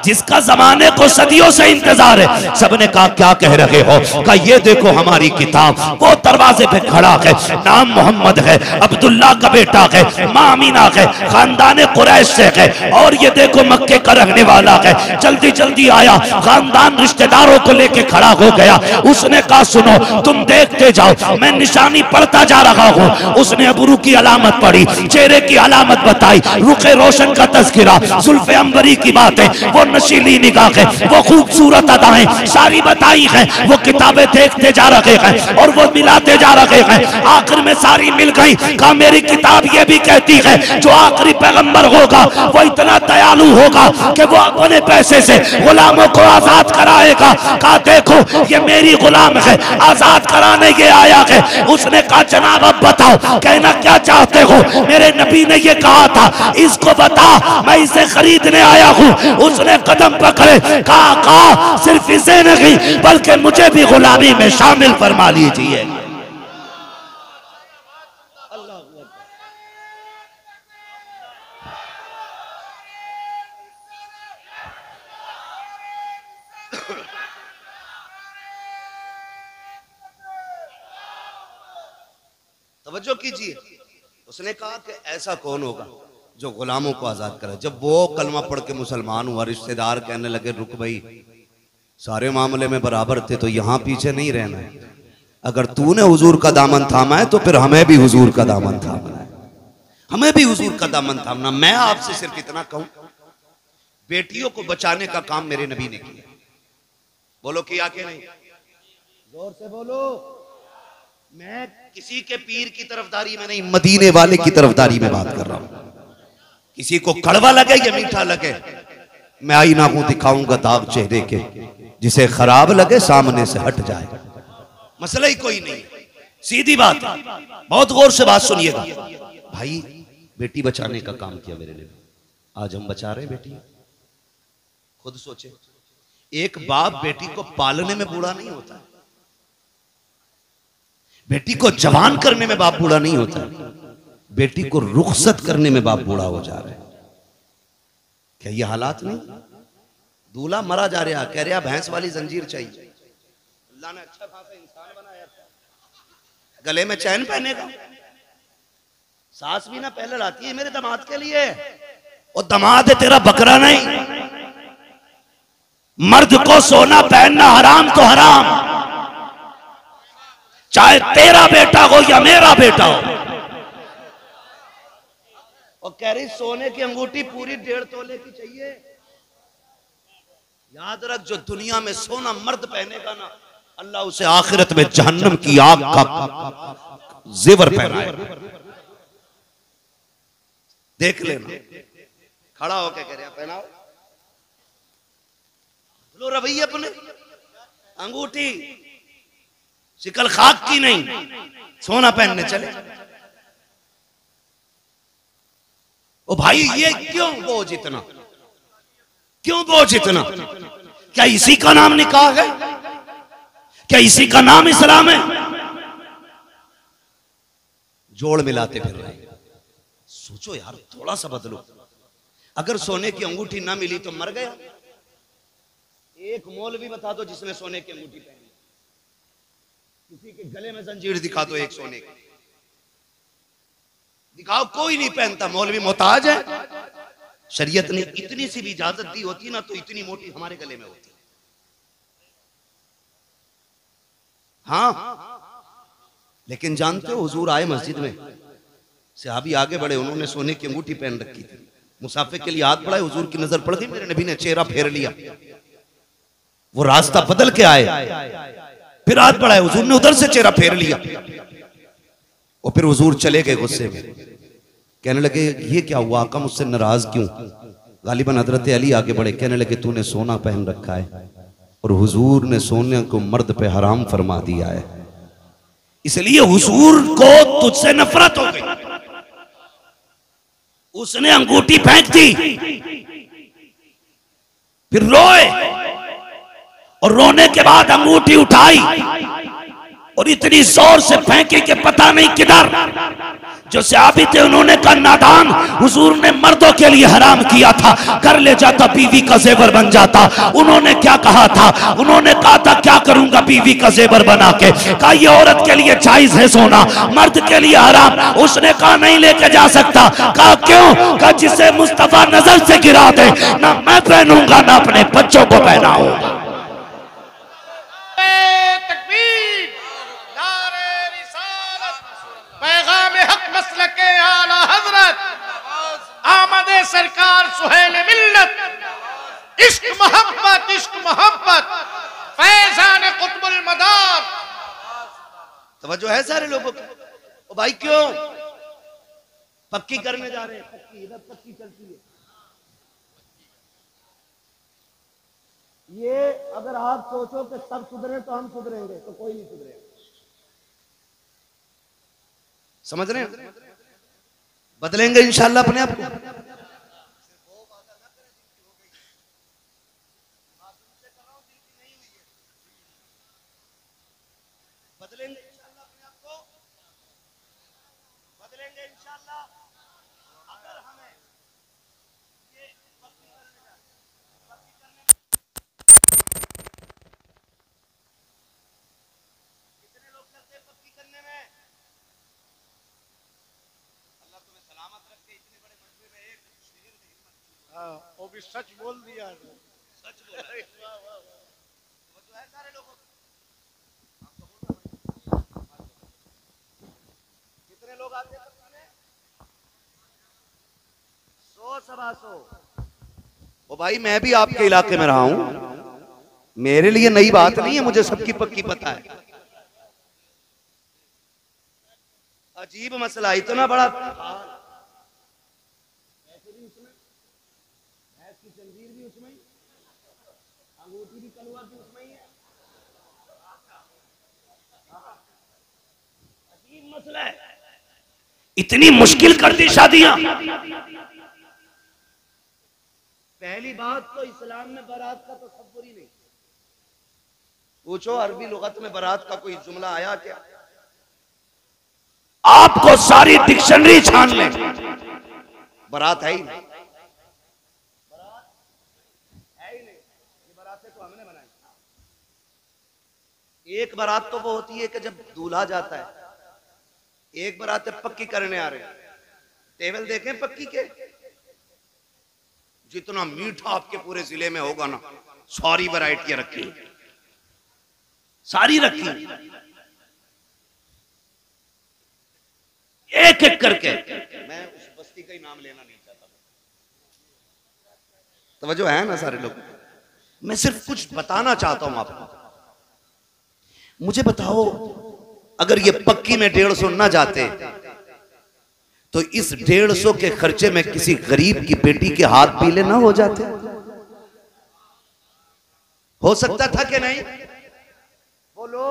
जिसका जमाने को सदियों से इंतजार है। सबने कहा क्या कह रहे हो? कहा ये देखो हमारी किताब। वो दरवाजे पे खड़ा है, नाम मोहम्मद है, अब्दुल्ला का बेटा है, माँ अमीना है, खानदान कुरैश से है, और ये देखो मक्के का रहने वाला है। जल्दी जल्दी आया, खानदान रिश्तेदारों को लेके खड़ा हो गया। उसने कहा सुनो, तुम देखते जाओ, मैं निशानी पढ़ता जा रहा हूँ। उसने अबरू की अलामत पढ़ी, चेहरे की अलामत बताई, रुखे रोशन का तज़किरा, जुल्फ़े अंबरी की बातें, वो नशीली निगाह है, वो खूबसूरत अदाएं सारी बताई है। वो किताबें देखते जा रहे हैं और वो मिलाते जा रहे हैं। आखिर में सारी मिल गई। कहा मेरी किताब ये भी कहती है जो आखिरी पैगंबर होगा वो इतना दयालु होगा कि वो अपने पैसे से गुलामों को आजाद कराएगा। कहा देखो ये मेरी गुलाम है, आजाद कराने ये आया है। उसने कहा जनाब अब बताओ कहना क्या चाहते हो? मेरे नबी ने ये कहा था इसको बता, मैं इसे खरीदने आया हूँ। उसने कदम पकड़े, कहा सिर्फ इसे नहीं बल्कि मुझे भी गुलामी में शामिल फरमा लीजिए। तवज्जो कीजिए। उसने कहा कि ऐसा कौन होगा जो गुलामों को आजाद करे। जब वो कलमा पढ़ के मुसलमान हुआ, रिश्तेदार कहने लगे रुक भाई, सारे मामले में बराबर थे तो यहाँ पीछे नहीं रहना है। अगर तूने हुजूर का दामन थामा है तो फिर हमें भी हुजूर का दामन थामना है, हमें भी हुजूर का दामन थामना। मैं आपसे सिर्फ इतना कहूं, बेटियों को बचाने का काम मेरे नबी ने किया। बोलो किया कि नहीं? जोर से बोलो। मैं किसी के पीर की तरफदारी में नहीं, मदीने वाले की तरफदारी में बात कर रहा हूं। किसी को कड़वा लगे या मीठा लगे, मैं आईना हूं, दिखाऊंगा दाग चेहरे के, जिसे खराब लगे सामने से हट जाए। मसला ही कोई नहीं, सीधी बात है। बहुत गौर से बात सुनिएगा भाई। बेटी बचाने का काम किया मेरे लिए, आज हम बचा रहे बेटी। खुद सोचे, एक बाप बेटी को पालने में बूढ़ा नहीं होता, बेटी को जवान करने में बाप बूढ़ा नहीं होता, बेटी को रुखसत करने में बाप बूढ़ा हो जा रहा है। क्या ये हालात नहीं? दूल्हा मरा जा रहा, कह रहा भैंस वाली जंजीर चाहिए। अल्लाह ने अच्छा खासा इंसान बनाया था, गले में चैन पहनेगा। सास भी ना पहले लाती है मेरे दामाद के लिए, और दामाद है तेरा बकरा नहीं। मर्द को सोना पहनना हराम तो हराम, चाहे तेरा बेटा हो या मेरा बेटा हो। और कह रही सोने की अंगूठी पूरी 1.5 तोले की चाहिए। याद रख, जो दुनिया में सोना मर्द पहनेगा ना, अल्लाह उसे आखिरत में जहन्नम की आग का जेवर पहनाएगा। देख लेना। खड़ा होके कह रहा पहनाओ, लो रवैये अपने। अंगूठी शिकल खाक की नहीं, सोना पहनने चले। ओ भाई ये क्यों बोझ इतना, क्यों बोझ इतना? क्या इसी का नाम निकाह है? क्या इसी का नाम इस्लाम है? जोड़ मिलाते फिर रहे। सोचो यार, थोड़ा सा बदलो। अगर सोने की अंगूठी ना मिली तो मर गया। एक मौलवी बता दो जिसने सोने की अंगूठी पहनी, किसी के गले में जंजीर दिखा दो एक सोने की, दिखाओ। कोई नहीं पहनता, मौलवी मोहताज है। शरीयत ने इतनी सी भी इजाजत दी होती ना तो इतनी मोटी हमारे गले में होती। हाँ, लेकिन जानते हो हुजूर आए मस्जिद में, सहाबी आगे बढ़े, उन्होंने सोने की अंगूठी पहन रखी थी। मुसाफिर के लिए हाथ बढ़ाए, हुजूर की नजर पड़ गई, मेरे नबी ने चेहरा फेर लिया। वो रास्ता बदल के आए, फिर हाथ बढ़ाए, हुजूर ने उधर से चेहरा फेर लिया। और फिर हुजूर चले गए गुस्से में, कहने लगे ये क्या हुआ आका, मुझसे नाराज क्यों? गालिबन हजरत अली आगे बढ़े, कहने लगे तूने सोना पहन रखा है और हुजूर ने सोने को मर्द पे हराम फरमा दिया है, इसलिए हुजूर को तुझसे नफरत हो गई। उसने अंगूठी फेंक दी, फिर रोए, और रोने के बाद अंगूठी उठाई और इतनी जोर से फेंकी कि पता नहीं किधर। जो सहाबी थे उन्होंने कहा नादान, हुजूर ने मर्दों के लिए हराम किया था, कर ले जाता बीवी का जेवर बन जाता। उन्होंने क्या कहा था? उन्होंने कहा था क्या करूंगा बीवी का जेवर बना के? कहा ये औरत के लिए जायज है सोना, मर्द के लिए हराम। उसने कहा नहीं लेके जा सकता। कहा क्यों? कहा जिसे मुस्तफा नजर से गिरा दे ना मैं पहनूंगा ना अपने बच्चों को पहनाऊंगा। सरकार सुहेल मिल्लत इश्क मोहब्बत फैजान कुतुबुल मदार। तवज्जो है सारे लोगों की? ओ भाई क्यों पक्की करने जा रहे हैं? पक्की इधर पक्की चलती है। ये अगर आप सोचो कि सब सुधरे तो हम सुधरेंगे, तो कोई नहीं सुधरेगा। समझ रहे हैं? बदलेंगे इंशाल्लाह अपने आप को। बदलेंगे इंशाल्लाह अपने आप को, बदलेंगे इंशाल्लाह अगर हमें ये पक्की करने जाए। पक्की करने में कितने लोग करते हैं? पक्की करने में अल्लाह तुम्हें सलामत रखे। इतने बड़े मजमे में एक शेर ने हिम्मत, हाँ वो भी सच बोल दिया, सच बोला। वो तो है सारे लोगों। कितने लोग आते हैं? 100 सवा 100। ओ भाई मैं भी आपके इलाके में रहा हूं, मेरे लिए नई बात नहीं है, मुझे सबकी पक्की पता है। अजीब मसला, इतना बड़ा पैसे भी उसमें, भैंस की जंजीर भी उसमें, अंगूठी भी कलवा भी उसमें ही है। अजीब मसला है, इतनी मुश्किल कर दी शादियां। पहली बात तो इस्लाम में बारात का तसव्वुर ही नहीं। पूछो अरबी लुगत में बारात का कोई जुमला आया क्या? आपको सारी डिक्शनरी छान ले, बारात है ही नहीं। बारात है ही नहीं। ये बारातें तो हमने बनाई। एक बारात तो वो होती है कि जब दूल्हा जाता है, एक बारात पक्की करने आ रहे हैं। टेबल देखें पक्की के, जितना मीठा आपके पूरे जिले में होगा ना, सारी वैरायटियां रखी, सारी रखी, एक एक करके। मैं उस बस्ती का ही नाम लेना नहीं चाहता। तवज्जो है ना सारे लोग? मैं सिर्फ कुछ बताना चाहता हूं आपको। मुझे बताओ, अगर ये पक्की में 150 ना जाते तो इस 150 के खर्चे में किसी गरीब की बेटी के हाथ पीले ना हो जाते? हो सकता था कि नहीं? बोलो,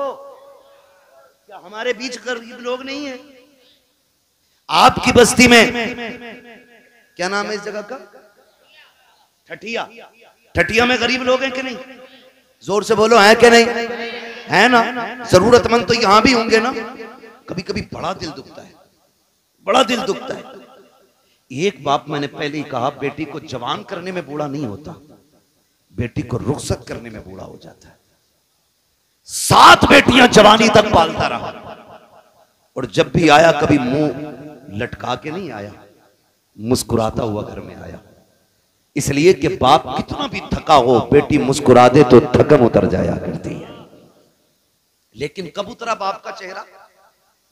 क्या हमारे बीच गरीब लोग नहीं है? आपकी बस्ती में क्या नाम है इस जगह का? ठठिया। ठठिया में गरीब लोग हैं कि नहीं? जोर से बोलो, है कि नहीं? है ना? जरूरतमंद तो यहां भी होंगे ना। कभी कभी बड़ा दिल दुखता है, बड़ा दिल दुखता है। एक बाप, मैंने पहले ही कहा, बेटी को जवान करने में बूढ़ा नहीं होता, बेटी को रुखसत करने में बूढ़ा हो जाता है। 7 बेटियां जवानी तक पालता रहा, और जब भी आया कभी मुंह लटका के नहीं आया, मुस्कुराता हुआ घर में आया। इसलिए कि बाप कितना भी थका हो, बेटी मुस्कुरा दे तो थकन उतर जाया करती है। लेकिन कब उतरा बाप का चेहरा?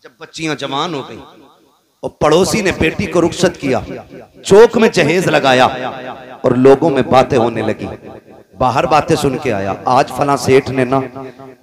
जब बच्चियां जवान हो गई और पड़ोसी ने बेटी को रुखसत किया, चौक में जहेज लगाया और लोगों में बातें होने लगी। बाहर बातें सुन के आया, आज फला सेठ ने ना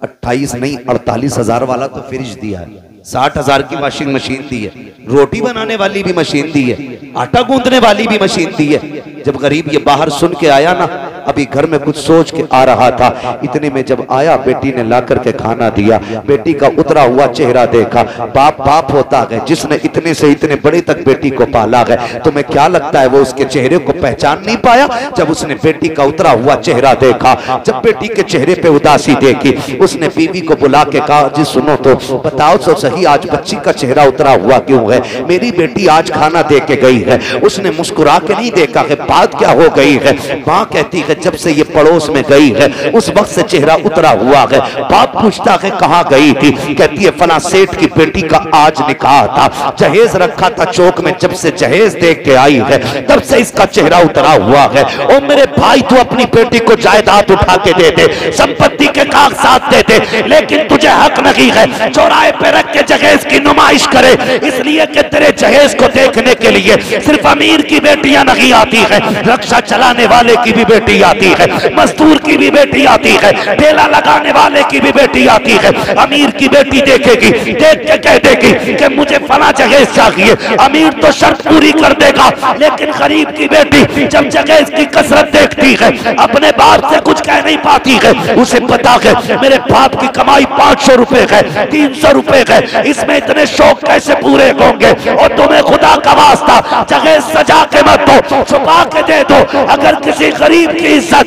28 नहीं 48 हजार वाला तो फ्रिज दिया है, 60 हजार की वॉशिंग मशीन दी है, रोटी बनाने वाली भी मशीन दी है, आटा गूंदने वाली भी मशीन दी है। जब गरीब ये बाहर सुन के आया ना, अभी घर में कुछ सोच के आ रहा था, इतने में जब आया बेटी ने ला करके खाना दिया, बेटी का उतरा हुआ चेहरा देखा। बाप बाप होता है जिसने इतने से इतने बड़े तक बेटी को पाला है। तुम्हें क्या लगता है वो उसके चेहरे को पहचान नहीं पाया? जब उसने बेटी का उतरा हुआ चेहरा देखा, जब बेटी के चेहरे पे उदासी देखी, उसने बीवी को बुला के कहा, जी सुनो तो बताओ तो सही, आज बच्ची का चेहरा उतरा हुआ क्यों है? मेरी बेटी आज खाना दे के गई है। उसने मुस्कुरा के नहीं देखा है, बात क्या हो गई है? माँ कहती है जब से ये पड़ोस में गई है उस वक्त से चेहरा उतरा हुआ है। बाप पूछता है कहाँ गई थी? कहती है फला सेठ की बेटी का आज निकाह था, जहेज रखा था चौक में, जब से जहेज देख के आई है तब से इसका चेहरा उतरा हुआ है। ओ मेरे भाई, तू अपनी बेटी को जायदाद उठा के दे दे, संपत्ति के कागजात दे दे, लेकिन तुझे हक नहीं है चौराहे पे रख के जहेज की नुमाइश करे, इसलिए कि तेरे जहेज को देखने के लिए सिर्फ अमीर की बेटियां नहीं आती है, रक्षा चलाने वाले की भी बेटी आती है, मजदूर की भी बेटी आती है, ठेला लगाने वाले की भी बेटी आती है। अमीर की बेटी देखेगी, देख के कह देगी कि मुझे फला जहेज चाहिए, अमीर तो शर्त पूरी कर देगा, लेकिन गरीब की बेटी जब जहेज की कसरत देखती है अपने बाप से कुछ कह नहीं पाती है। उसे पता है मेरे बाप की कमाई 500 रुपए है, 300 रुपए है, इसमें इतने शौक कैसे पूरे होंगे? और तुम्हें खुदा का वास्ता जहेज सजा के मत दो, छुपा के दे दो। अगर किसी गरीब की इज्जत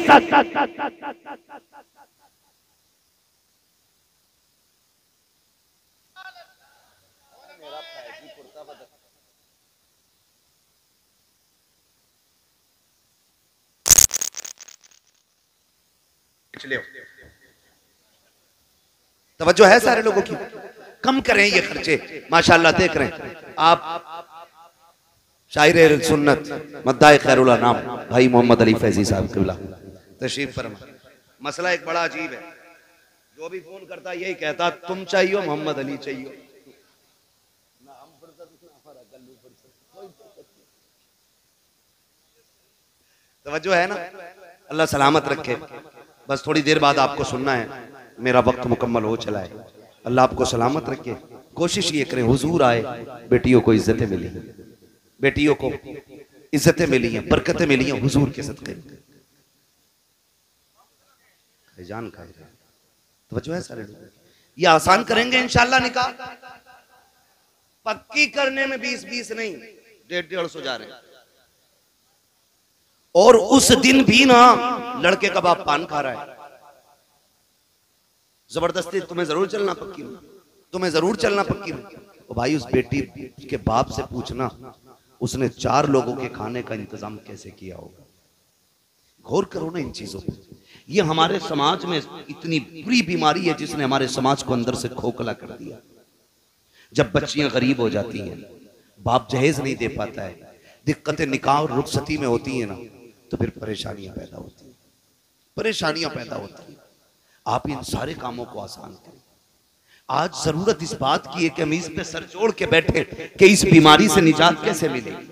तवज्जो है सारे लोगों की, कम करें ये खर्चे। माशाल्लाह देख रहे हैं आप शायर सुन्नत मद्दाए खैरुल्लाह नाम भाई मोहम्मद अली फैजी साहब किबला तशरीफ फरमा। मसला एक बड़ा अजीब है, जो भी फोन करता यही कहता तुम चाहिए मोहम्मद अली चाहिए। तवज्जो है ना? अल्लाह सलामत रखे। बस थोड़ी देर बाद आपको सुनना है, मेरा वक्त मुकम्मल हो चला है। अल्लाह आपको सलामत रखे। कोशिश ये करें हुजूर आए, बेटियों को इज्जतें मिली, बेटियों को इज्जतें मिली हैं, बरकतें मिली हैं हुजूर के सदक़े। जान खा रहे तो बच्चों है सारे लोग, ये आसान करेंगे इंशाल्लाह निकाह। पक्की करने में 20-20 नहीं 150-150 जा रहे हैं। और उस दिन भी ना लड़के का बाप पान खा रहा है। जबरदस्ती तुम्हें जरूर चलना पक्की में, तुम्हें जरूर चलना पक्की में। तो भाई उस बेटी के बाप से पूछना उसने 4 लोगों के खाने का इंतजाम कैसे किया होगा। गौर करो ना इन चीजों पर। ये हमारे समाज में इतनी बुरी बीमारी है जिसने हमारे समाज को अंदर से खोखला कर दिया। जब बच्चियां गरीब हो जाती हैं, बाप जहेज नहीं दे पाता है, दिक्कतें निकाह और रुखसती में होती है ना, तो फिर परेशानियां पैदा होती हैं, परेशानियां पैदा होती हैं। आप इन सारे कामों को आसान करें। आज जरूरत इस बात की है कि हम इस पे सर जोड़ के बैठे कि इस बीमारी से निजात कैसे मिलेगी,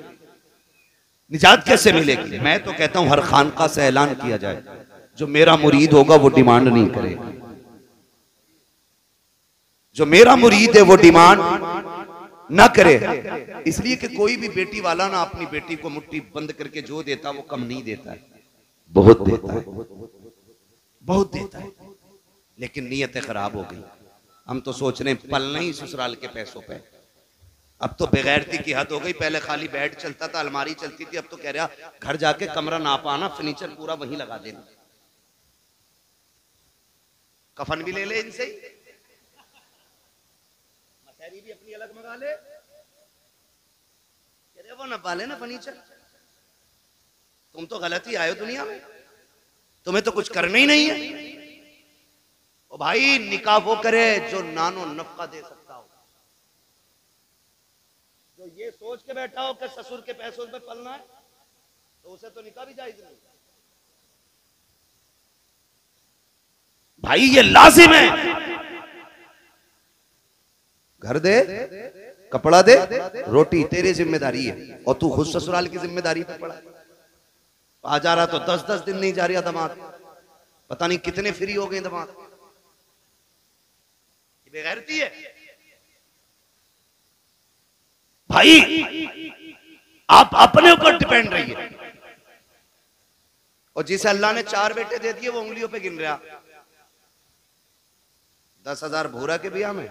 निजात कैसे मिलेगी। मैं तो कहता हूं हर खानका से ऐलान किया जाए, जो मेरा मुरीद होगा वो डिमांड नहीं करेगा, जो मेरा मुरीद है वो डिमांड ना करे। इसलिए कि कोई भी बेटी वाला ना अपनी बेटी को मुट्ठी बंद करके जो देता वो कम नहीं देता है, बहुत देता है, बहुत देता है। लेकिन नीयतें खराब हो गई। हम तो सोच रहे हैं पलना ही ससुराल के पैसों पे। अब तो बेगैरती की हद हो गई। पहले खाली बेड चलता था, अलमारी चलती थी, अब तो कह रहा घर जाके कमरा ना पाना, फर्नीचर पूरा वहीं लगा देना, कफन भी ले ले इनसे ही, मसहरी भी अपनी अलग मंगा ले, वो ना पाले ना फर्नीचर। तुम तो गलत ही आयो दुनिया में, तुम्हें तो कुछ करना ही नहीं है। ओ भाई निकाह वो करे जो नानो नफका दे सकता हो। जो ये सोच के बैठा हो कि ससुर के पैसों पे पलना है, तो उसे तो निकाह भी जायज नहीं। भाई ये लाजिम है, घर दे, कपड़ा दे, रोटी तेरी जिम्मेदारी है, और तू खुद ससुराल की जिम्मेदारी पे पड़ा। आ जा रहा तो 10-10 दिन नहीं जा रहा दामाद, पता नहीं कितने फ्री हो गए दामाद। बेगैरती है भाई। आप अपने ऊपर डिपेंड रहिए। और जिसे अल्लाह ने 4 बेटे दे दिए वो उंगलियों पे गिन रहा। 10,000 भूरा के बिया में,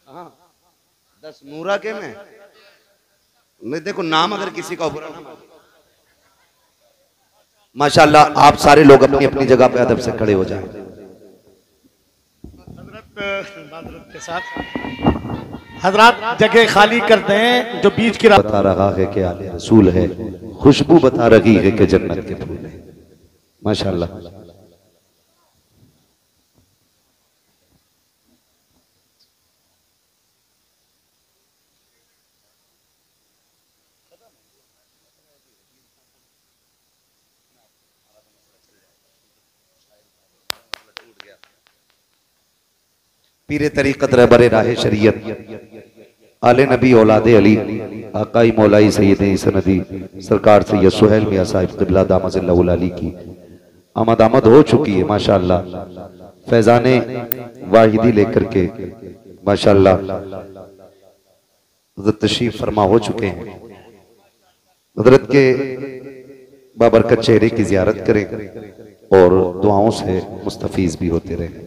हाँ 10 नूरा के में नहीं। देखो नाम अगर किसी का बुरा ना, माशाल्लाह आप सारे लोग अपनी अपनी जगह पे अदब से खड़े हो जाएं। मादरत के साथ हजरात जगह खाली करते हैं। जो बीच की बता रहा है कि आले रसूल है, खुशबू बता रही है कि जन्नत के फूल है। माशाल्लाह। पीरे तरीक़त रहबरे राह शरीयत आले नबी औलादे अली आकाई मौलाई सैयद सनदी सरकार सैयद सुहैल मियां साहिब क़िबला दामज़िल्लहुल अली की आमद हो चुकी है। माशाल्लाह फैज़ाने वाहिदी लेकर के माशाल्लाह हज़रत तशरीफ फरमा हो चुके हैं। हज़रत के बाबरकत चेहरे की ज़ियारत करें और दुआओं से मुस्तफ़ीज़ भी होते रहें।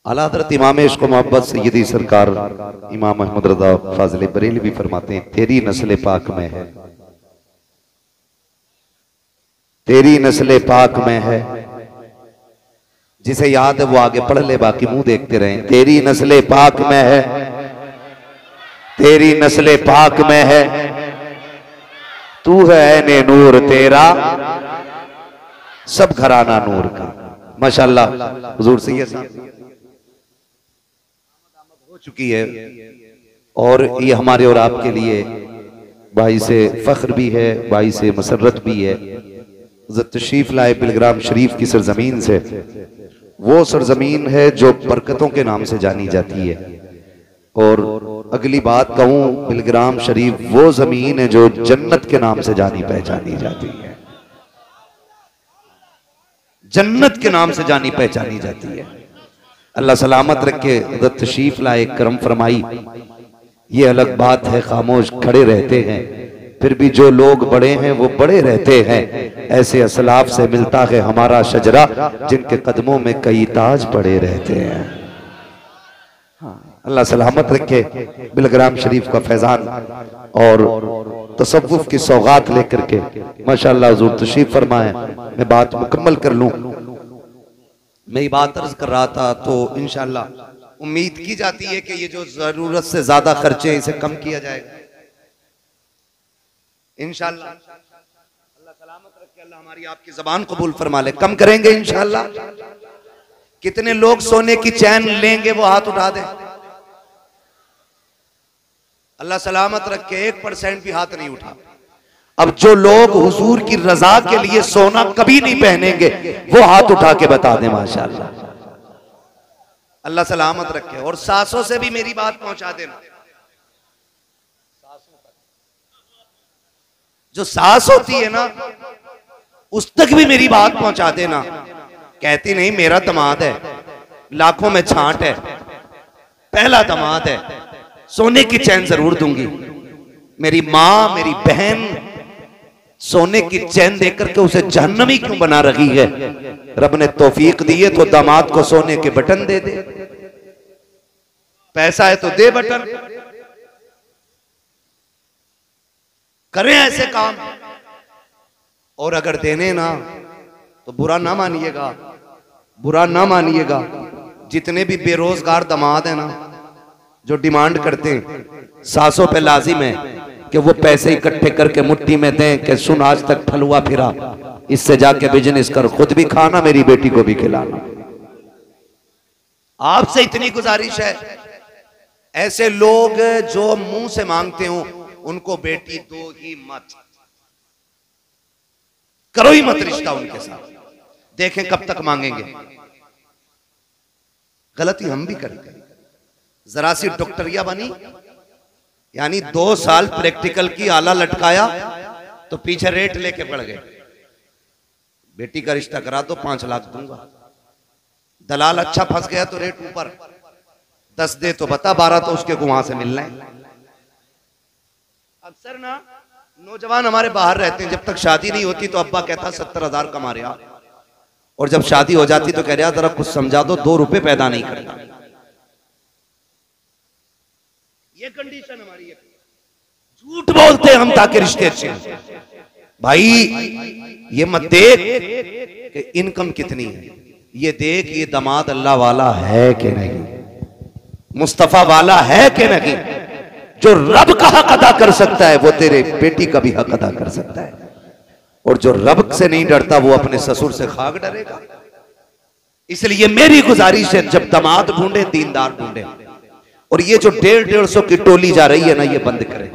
आला हज़रत इमाम इश्क़ व मोहब्बत सैयदी सरकार इमाम अहमद रज़ा फाज़िल बरेलवी भी फरमाते हैं, तेरी नस्ल पाक में है, तेरी नस्ल पाक में है। जिसे याद है वो आगे पढ़ ले, बाकी मुंह देखते रहें। तेरी नस्ल पाक में है, तेरी नस्ल पाक में है, तू है ऐने नूर तेरा सब घराना नूर का। माशाल्लाह हुजूर सैयद साहब हो चुकी है और ये हमारे और आपके लिए भाई से फख्र भी है, भाई से मसरत भी है। तशरीफ लाए बिलग्राम शरीफ की सरजमीन से, वो सरजमीन है जो बरकतों के नाम से जानी जाती है। और अगली बात कहूं, बिलग्राम शरीफ वो जमीन है जो जन्नत के नाम से जानी पहचानी जाती है, जन्नत के नाम से जानी पहचानी जाती है। अल्लाह सलामत रखे। हज़रत तशरीफ लाए, करम फरमाई। ये अलग बात है खामोश खड़े रहते हैं, फिर भी जो लोग बड़े हैं वो बड़े रहते हैं। ऐसे असलाफ से मिलता है हमारा शजरा, जिनके कदमों में कई ताज पड़े रहते हैं। अल्लाह सलामत रखे। बिलग्राम शरीफ का फैजान और तसव्वुफ की सौगात लेकर के माशाअल्लाह हुजूर तशरीफ फरमाए। मैं बात मुकम्मल कर लूं। मैं ये बात अर्ज कर रहा था तो इंशाअल्लाह उम्मीद की जाती है कि ये जो जरूरत से ज्यादा खर्चे हैं इसे कम किया जाएगा इंशाअल्लाह। अल्लाह सलामत रखे, अल्लाह हमारी आपकी ज़बान कबूल फरमा ले। कम करेंगे इंशाअल्लाह। कितने लोग सोने की चैन लेंगे वो हाथ उठा दें। अल्लाह सलामत रखे, 1% भी हाथ नहीं उठा। अब जो लोग हुजूर की रजा के लिए सोना कभी नहीं पहनेंगे वो हाथ उठा के बता दें माशाअल्लाह। अल्लाह सलामत रखे। और सासों से भी मेरी बात पहुंचा देना। जो सास होती है ना उस तक भी मेरी बात पहुंचा देना। कहती नहीं मेरा दामाद है, लाखों में छांट है, पहला दामाद है, सोने की चैन जरूर दूंगी। मेरी माँ मेरी बहन सोने की चैन देकर के उसे जहन्नमी क्यों बना रही है? रब ने तौफीक दी है तो दामाद को सोने के बटन दे दे। पैसा है तो दे बटन, करें ऐसे काम। और अगर देने ना तो बुरा ना मानिएगा, बुरा ना मानिएगा। जितने भी बेरोजगार दामाद है ना जो डिमांड करते हैं, सासों पे लाजिम है कि वो पैसे इकट्ठे करके मुट्ठी में दें कि सुन आज तक फलुआ फिरा, इससे जाके बिजनेस कर, खुद भी खाना मेरी बेटी को भी खिलाना। आपसे इतनी गुजारिश है, ऐसे लोग जो मुंह से मांगते हो उनको बेटी दो ही मत, करो ही मत रिश्ता उनके साथ। देखें कब तक मांगेंगे। गलती हम भी करते हैं। जरा सी डॉक्टरिया बनी, यानी 2 साल प्रैक्टिकल की आला लटकाया तो पीछे रेट लेके पड़ गए। बेटी का रिश्ता करा दो 5 लाख दूंगा। दलाल अच्छा फंस गया तो रेट ऊपर, 10 दे तो बता, 12 तो उसके को वहां से मिलना है। अक्सर ना नौजवान हमारे बाहर रहते हैं, जब तक शादी नहीं होती तो अब्बा कहता 70,000 कमा रहे आप, और जब शादी हो जाती तो कह रहा जरा कुछ समझा दो, 2 रुपए पैदा नहीं करता। ये कंडीशन हमारी है। झूठ बोलते हम ताकि रिश्ते अच्छे हों। भाई ये मत देख कि इनकम कितनी है, ये देख ये दामाद अल्लाह वाला है कि नहीं, मुस्तफा वाला है कि नहीं। जो रब का हक अदा कर सकता है वो तेरे बेटी का भी हक अदा कर सकता है, और जो रब से नहीं डरता वो अपने ससुर से खाक डरेगा। इसलिए मेरी गुजारिश है, जब दामाद ढूंढे दीनदार ढूंढे, और ये जो 150-150 की टोली जा रही है ना, ये बंद करें,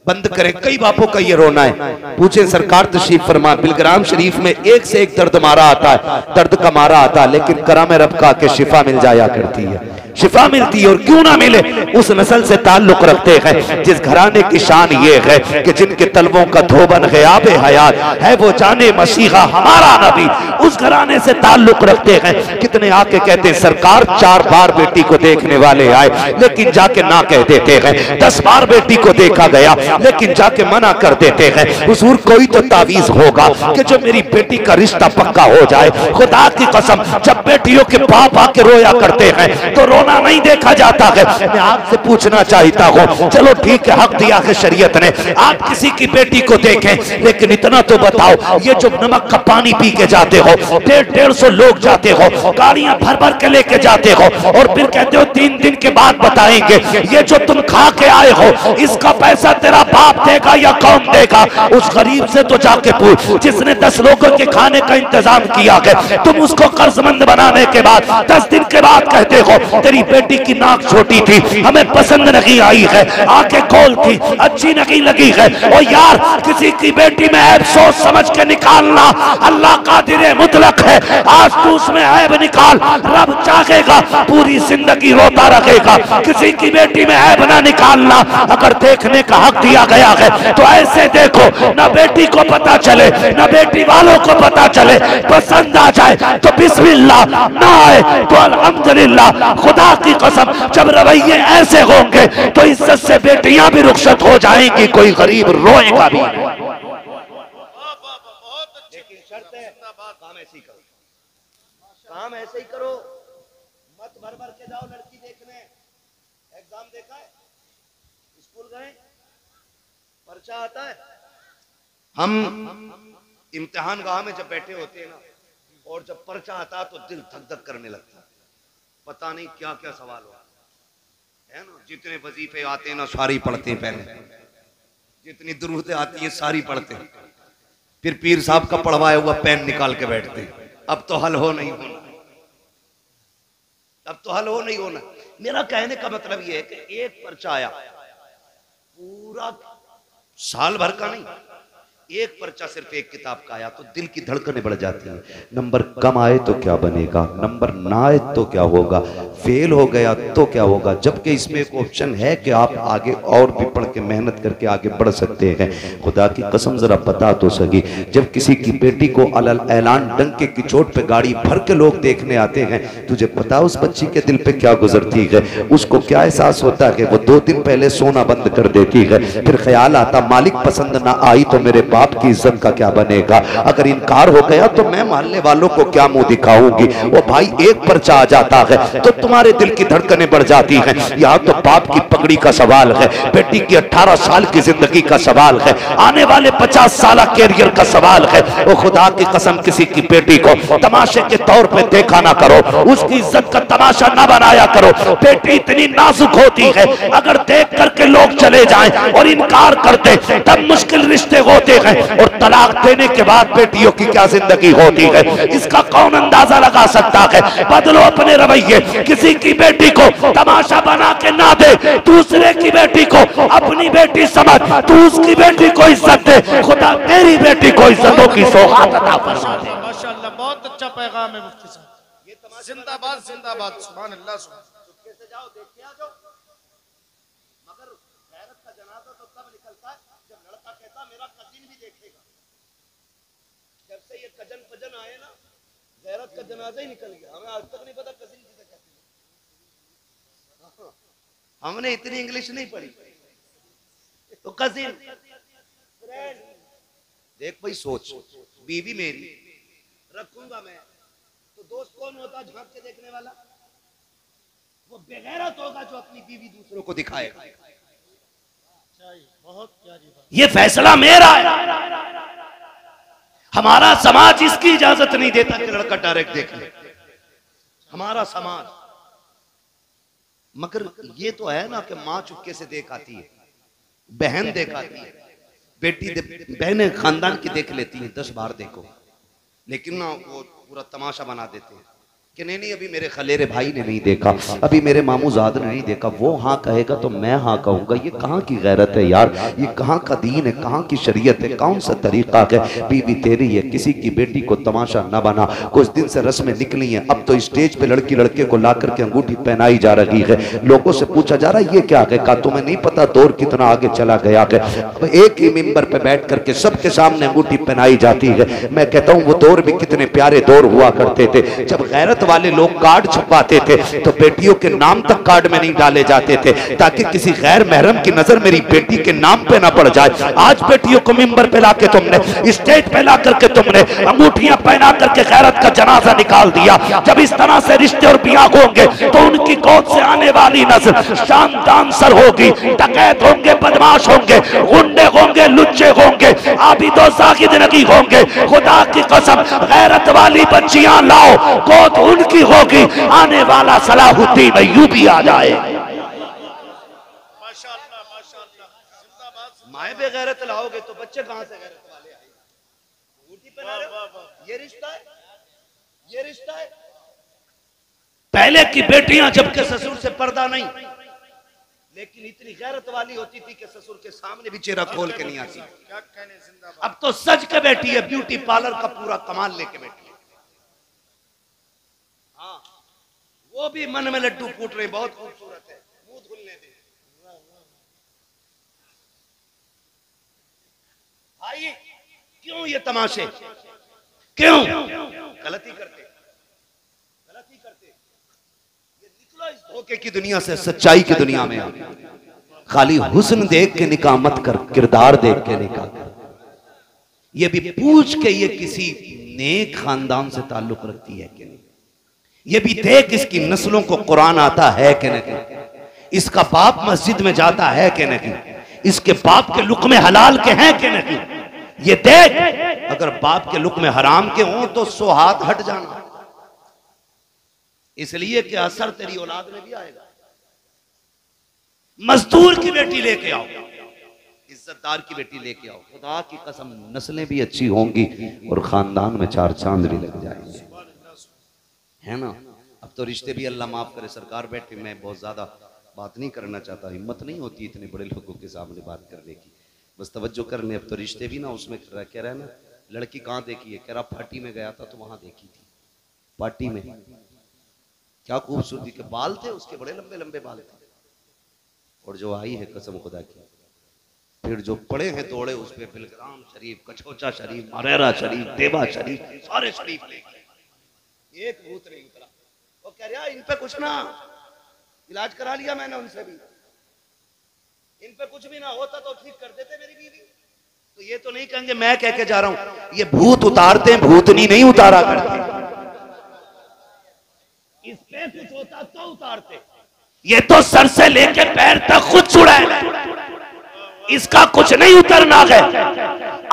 बंद करें। कई बापों का ये रोना है। पूछे सरकार तशरीफ फरमा, बिलग्राम शरीफ में एक से एक दर्द मारा आता है, दर्द का मारा आता है, लेकिन करम रब का के शिफा मिल जाया करती है, शिफा मिलती है। और क्यों ना मिले, उस नस्ल से ताल्लुक रखते हैं जिस घराने की शान ये है कि जिनके तलवों का धोबन ग़याब हयात है, वो जाने मसीहा हमारा नबी, उस घराने से ताल्लुक रखते हैं। कितने आके कहते हैं सरकार 4 बार बेटी को देखने वाले आए, लेकिन जाके ना कह देते हैं। 10 बार बेटी को देखा गया, लेकिन जाके मना कर देते हैं। हुजूर कोई तो तावीज होगा कि जो मेरी बेटी का रिश्ता पक्का हो जाए। खुदा की कसम, जब बेटियों के बाप आके रोया करते हैं तो रोना नहीं देखा जाता है। मैं आपसे पूछना चाहता हूँ, चलो ठीक है, हक दिया है शरीयत ने, आप किसी की बेटी को देखें, लेकिन इतना तो बताओ, ये जो नमक का पानी पी के जाते हो, 150-150 लोग जाते हो, गाड़ियां भर भर के लेके जाते हो, और फिर कहते हो 3 दिन के बाद बताएंगे, ये जो तुम खा के आए हो इसका पैसा तेरा बाप देगा या कौन देगा? उस गरीब से तो जाके पूछ जिसने 10 लोगों के खाने का इंतजाम किया है। तुम उसको कर्जमंद बनाने के बाद 10 दिन के बाद कहते हो तेरी बेटी की नाक छोटी थी, हमें पसंद नहीं आई है, आंखें गोल थी, अच्छी नहीं लगी है। ओ यार, किसी की बेटी में ऐब सोच समझ के निकालना, अल्लाह कादिर मुतलक है। आज तू उसमें ऐब निकाल, रब चाहेगा पूरी जिंदगी रोता रहेगा। किसी की बेटी में ऐब ना निकालना। अगर देखने का हक दिया गया है तो ऐसे देखो, ना बेटी को पता चले ना बेटी वालों को पता चले, पसंद आ जाए तो बिस्मिल्लाह, ना आए तो अल्हम्दुलिल्लाह। खुदा की कसम, जब रवैये ऐसे होंगे तो इज्जत से बेटियां भी रुखसत हो जाएंगी, कोई गरीब रोएगा भी। लेकिन शर्त है, काम ऐसे ही करो, काम ऐसे ही करो, मत भर भर के जाओ लड़की देखने। एग्जाम देखा है, स्कूल गए, पर्चा आता है, हम इम्तिहान गाह में जब बैठे होते हैं ना, और जब पर्चा आता है तो दिल धक धक करने लगता है, पता नहीं क्या क्या सवाल हो है ना। जितने वजीफे आते हैं ना सारी पढ़ते हैं, पहले जितनी दुरूदें आती है सारी पढ़ते हैं, फिर पीर साहब का पढ़वाया हुआ पेन निकाल के बैठते हैं। अब तो हल हो नहीं होना, अब तो हल हो नहीं होना। मेरा कहने का मतलब यह है कि एक पर्चा आया, पूरा साल भर का नहीं, एक पर्चा सिर्फ एक किताब का आया तो दिल की धड़कनें बढ़ जाती हैं। नंबर कम आए तो क्या बनेगा, नंबर ना आए तो क्या होगा, फेल हो गया तो क्या होगा। जबकि इसमें एक ऑप्शन है कि आप आगे और भी पढ़ के मेहनत करके आगे बढ़ सकते हैं। खुदा की कसम जरा बता तो सकी, जब किसी की बेटी को अलल ऐलान डंके की चोट पे गाड़ी भर के लोग देखने आते हैं, तुझे पता उस बच्ची के दिल पे क्या गुजरती है, उसको क्या एहसास होता है। वो 2 दिन पहले सोना बंद कर देती है, फिर ख्याल आता मालिक पसंद ना आई तो मेरे बाप की इज्जत का क्या बनेगा, अगर इनकार हो गया तो मैं मोहल्ले वालों को क्या मुंह दिखाऊंगी। वो भाई एक पर्चा आ जाता है तो तुम्हारे दिल की धड़कनें बढ़ जाती हैं। यहाँ तो बाप की पगड़ी का सवाल है, बेटी की 18 साल की जिंदगी का सवाल है, आने वाले 50 साल कैरियर का सवाल है। वो खुदा की कसम, किसी की बेटी को तमाशे के तौर पे देखा ना करो, उसकी इज्जत का तमाशा ना बनाया करो। बेटी इतनी नाजुक होती है, अगर देख करके लोग चले जाएं और इनकार करते तब मुश्किल रिश्ते होते हैं, और तलाक देने के बाद बेटियों की क्या जिंदगी होती है, इसका कौन अंदाजा लगा सकता है। बदलो अपने रवैये, किसी की बेटी को तमाशा बना के ना दे, दूसरे की बेटी को अपनी बेटी समझ, तू उसकी बेटी को इज्जत दे, खुदा तेरी बेटी को इज्जतों की सौगात अता फरमाए। माशाअल्लाह, बहुत अच्छा पैगाम है मुफ्ती साहब। जिंदाबाद जिंदाबाद, सुभान अल्लाह। चुपके से जाओ, देख के आ जाओ। मगर गैरत का जनाजा तो तब निकलता है जब लड़का कहता मेरा कजिन भी देखेगा। जब से ये कजन पजन आए ना, गैरत का जनाजा ही निकल गया। हमें आज तक नहीं पता कजिन किसे कहते हैं, हमने इतनी इंग्लिश नहीं पढ़ी। तो कजिन देख भाई सोच, बीवी मेरी रखूंगा मैं तो दोस्त कौन होता झांक के देखने वाला? वो बेगैरत होगा जो अपनी बीवी दूसरों को दिखाएगा। बहुत प्यारी बात। ये फैसला मेरा है, हमारा समाज इसकी इजाजत नहीं देता कि लड़का डायरेक्ट देख ले, हमारा समाज। मगर ये तो है ना कि माँ चुपके से देख आती है, बहन देख आती है, बेटी बहनें खानदान की देख लेती हैं 10 बार देखो, लेकिन ना वो पूरा तमाशा बना देते हैं कि नहीं अभी मेरे खलेरे भाई ने नहीं देखा, अभी मेरे मामूजाद ने नहीं देखा। वो हाँ कहेगा तो मैं हाँ कहूंगा। ये कहाँ की गैरत है यार, ये कहाँ का दीन है, कहाँ की शरीयत है, कौन सा तरीका है? बीवी तेरी है, किसी की बेटी को तमाशा न बना। कुछ दिन से रस्में निकली हैं, अब तो स्टेज पे लड़की लड़के को ला करके अंगूठी पहनाई जा रही है। लोगों से पूछा जा रहा है ये क्या है? कहा तुम्हें नहीं पता दौर कितना आगे चला गया है। अब एक ही मिंबर पे बैठ करके सबके सामने अंगूठी पहनाई जाती है। मैं कहता हूँ वो दौर भी कितने प्यारे दौर हुआ करते थे, जब गैरत वाले लोग कार्ड छपवाते थे तो बेटियों के नाम तक कार्ड में नहीं डाले जाते थे, ताकि किसी गैर महरम की नजर मेरी बेटी के नाम पे ना पड़ जाए। आज बेटियों को मिंबर पे लाके तुमने, स्टेज पे ला करके तुमने अंगूठियां पहना करके गैरत का जनाजा निकाल दिया। जब इस तरह से रिश्ते और बियाह होंगे तो उनकी गोद से आने वाली नस्ल शानदान सर होगी, डकैत होंगे, बदमाश होंगे, गुंडे होंगे, लुच्चे होंगे, आबिदो साकिद नहीं होंगे। खुदा की कसम गैरत वाली बच्चियां लाओ, गोद उनकी होगी, आने वाला सलाहुद्दीन अय्यूबी आ जाए। माशाअल्लाह माशाअल्लाह, जिंदाबाद। माए बेगैरत लाओगे तो बच्चे कहां से गैरत वाले आएंगे? अंगूठी पहना रहे हो, ये रिश्ता है, ये रिश्ता है। पहले की बेटियां जबकि ससुर से पर्दा नहीं, लेकिन इतनी गैरत वाली होती थी कि ससुर के सामने भी चेहरा खोल के नहीं आती। क्या कहने, जिंदाबाद। अब तो सज के बैठी है, ब्यूटी पार्लर का पूरा कमाल लेके बैठी है। हाँ, वो भी मन में लड्डू फूट रहे, बहुत खूबसूरत है, मुंह धुलने दे भाई। क्यों ये तमाशे, क्यों गलती करते, गलती करते? ये निकलो इस धोखे की दुनिया से, सच्चाई की दुनिया में। खाली हुस्न देख के निकाह मत कर, किरदार देख के निकाह कर। ये भी पूछ के ये किसी नेक खानदान से ताल्लुक रखती है कि नहीं, ये भी देख इसकी नस्लों को कुरान आता है कि नहीं, इसका बाप मस्जिद में जाता है कि नहीं, इसके बाप के लुक़्मे हलाल के हैं कि नहीं, ये देख। अगर बाप के लुक़्मे हराम के हों तो 100 हाथ हट जाना, इसलिए कि असर तेरी औलाद में भी आएगा। मजदूर की बेटी लेके आओ, इज्जतदार की बेटी लेके आओ, खुदा की कसम नस्लें भी अच्छी होंगी और खानदान में 4 चांद भी लग जाएंगे, है ना। अब तो रिश्ते भी अल्लाह माफ करे, सरकार बैठे, मैं बहुत ज्यादा बात नहीं करना चाहता, हिम्मत नहीं होती इतने बड़े लोगों के सामने बात करने की, बस तवज्जो कर लें। अब तो रिश्ते भी ना उसमें कह रहा है ना, लड़की कहाँ देखी है? कह रहा पार्टी में गया था तो वहां देखी थी। पार्टी में क्या खूबसूरती के बाल थे उसके, बड़े लंबे लंबे बाल थे। और जो आई है कसम खुदा की, फिर जो पड़े हैं तोड़े उस पे बिलग्राम शरीफ, कछोचा शरीफ, मरेरा शरीफ, देवा शरीफ, सारे शरीफ लेके, एक भूत नहीं उतरा। वो कह रहा इन पे कुछ ना, इलाज करा लिया मैंने उनसे भी, इन पे कुछ भी ना होता तो ठीक कर देते मेरी बीवी। तो ये तो नहीं कहेंगे मैं कह के जा रहा हूं, ये भूत उतारते हैं, भूतनी नहीं उतारा करते। इस पे कुछ होता तो उतारते, ये तो सर से लेके पैर तक खुद छुड़ाए, इसका कुछ नहीं उतरना है।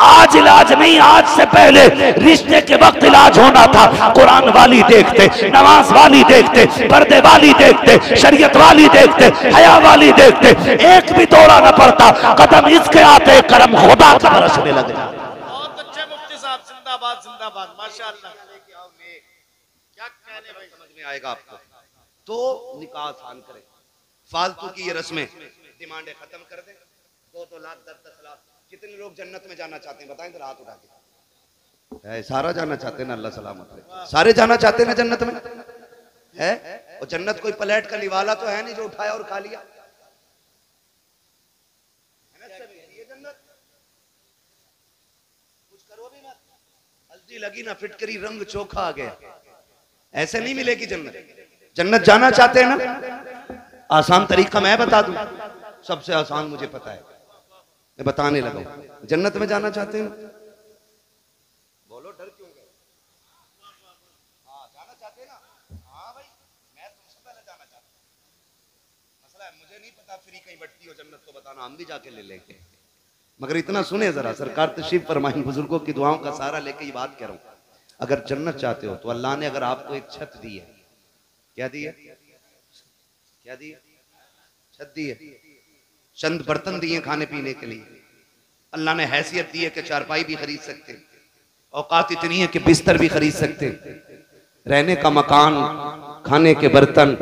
आज इलाज नहीं, आज से पहले रिश्ते के वक्त इलाज होना था। कुरान वाली देखते, नमाज वाली देखते, पर्दे वाली देखते, शरीयत वाली देखते, हया वाली देखते, एक भी दौड़ा न पड़ता, कदम इसके आते करम खुदा का बरसने लग जाता। बहुत अच्छे मुफ्ती साहब, जिंदाबाद जिंदाबाद, माशाअल्लाह। क्या कहने भाई, समझ में आएगा आपको। तो निकाह आसान करें, फालतू की ये रस्में डिमांडें खत्म कर दें। 2-2 लाख 10-10 लाख, कितने लोग जन्नत में जाना चाहते हैं बताएं तो हाथ उठा के। सारा जाना चाहते हैं ना, अल्लाह सलामत रहे, सारे जाना चाहते हैं ना जन्नत में, है। और जन्नत कोई प्लेट का निवाला तो है नहीं जो उठाया और खा लिया, ये जन्नत कुछ करो भी मत, हल्दी लगी ना फिटकरी, रंग चोखा आ गया, ऐसे नहीं मिलेगी जन्नत। जन्नत जाना चाहते हैं ना, आसान तरीका मैं बता दूं, सबसे आसान मुझे पता है, मैं बताने लगा, जन्नत में जाना चाहते हैं? बोलो, डर क्यों गए? हाँ, जाना चाहते हैं ना? हाँ भाई, मैं तुमसे पहले जाना चाहता हूँ। मसला है, मुझे नहीं पता फ्री कहीं बैठती हो जन्नत, तो बताना, हम भी जाके ले लेंगे। मगर इतना सुने जरा, सरकार तशरीफ फरमाई, बुजुर्गों की दुआओं का सहारा लेके ये बात कह रहा हूँ। अगर जन्नत चाहते हो तो अल्लाह ने अगर आपको एक छत दी है, क्या दी है? क्या दी है? छत दी है, चंद बर्तन दिए खाने पीने के लिए, अल्लाह ने हैसियत दी है कि चारपाई भी खरीद सकते, औकात इतनी है कि बिस्तर भी खरीद सकते, रहने का मकान, खाने के बर्तन,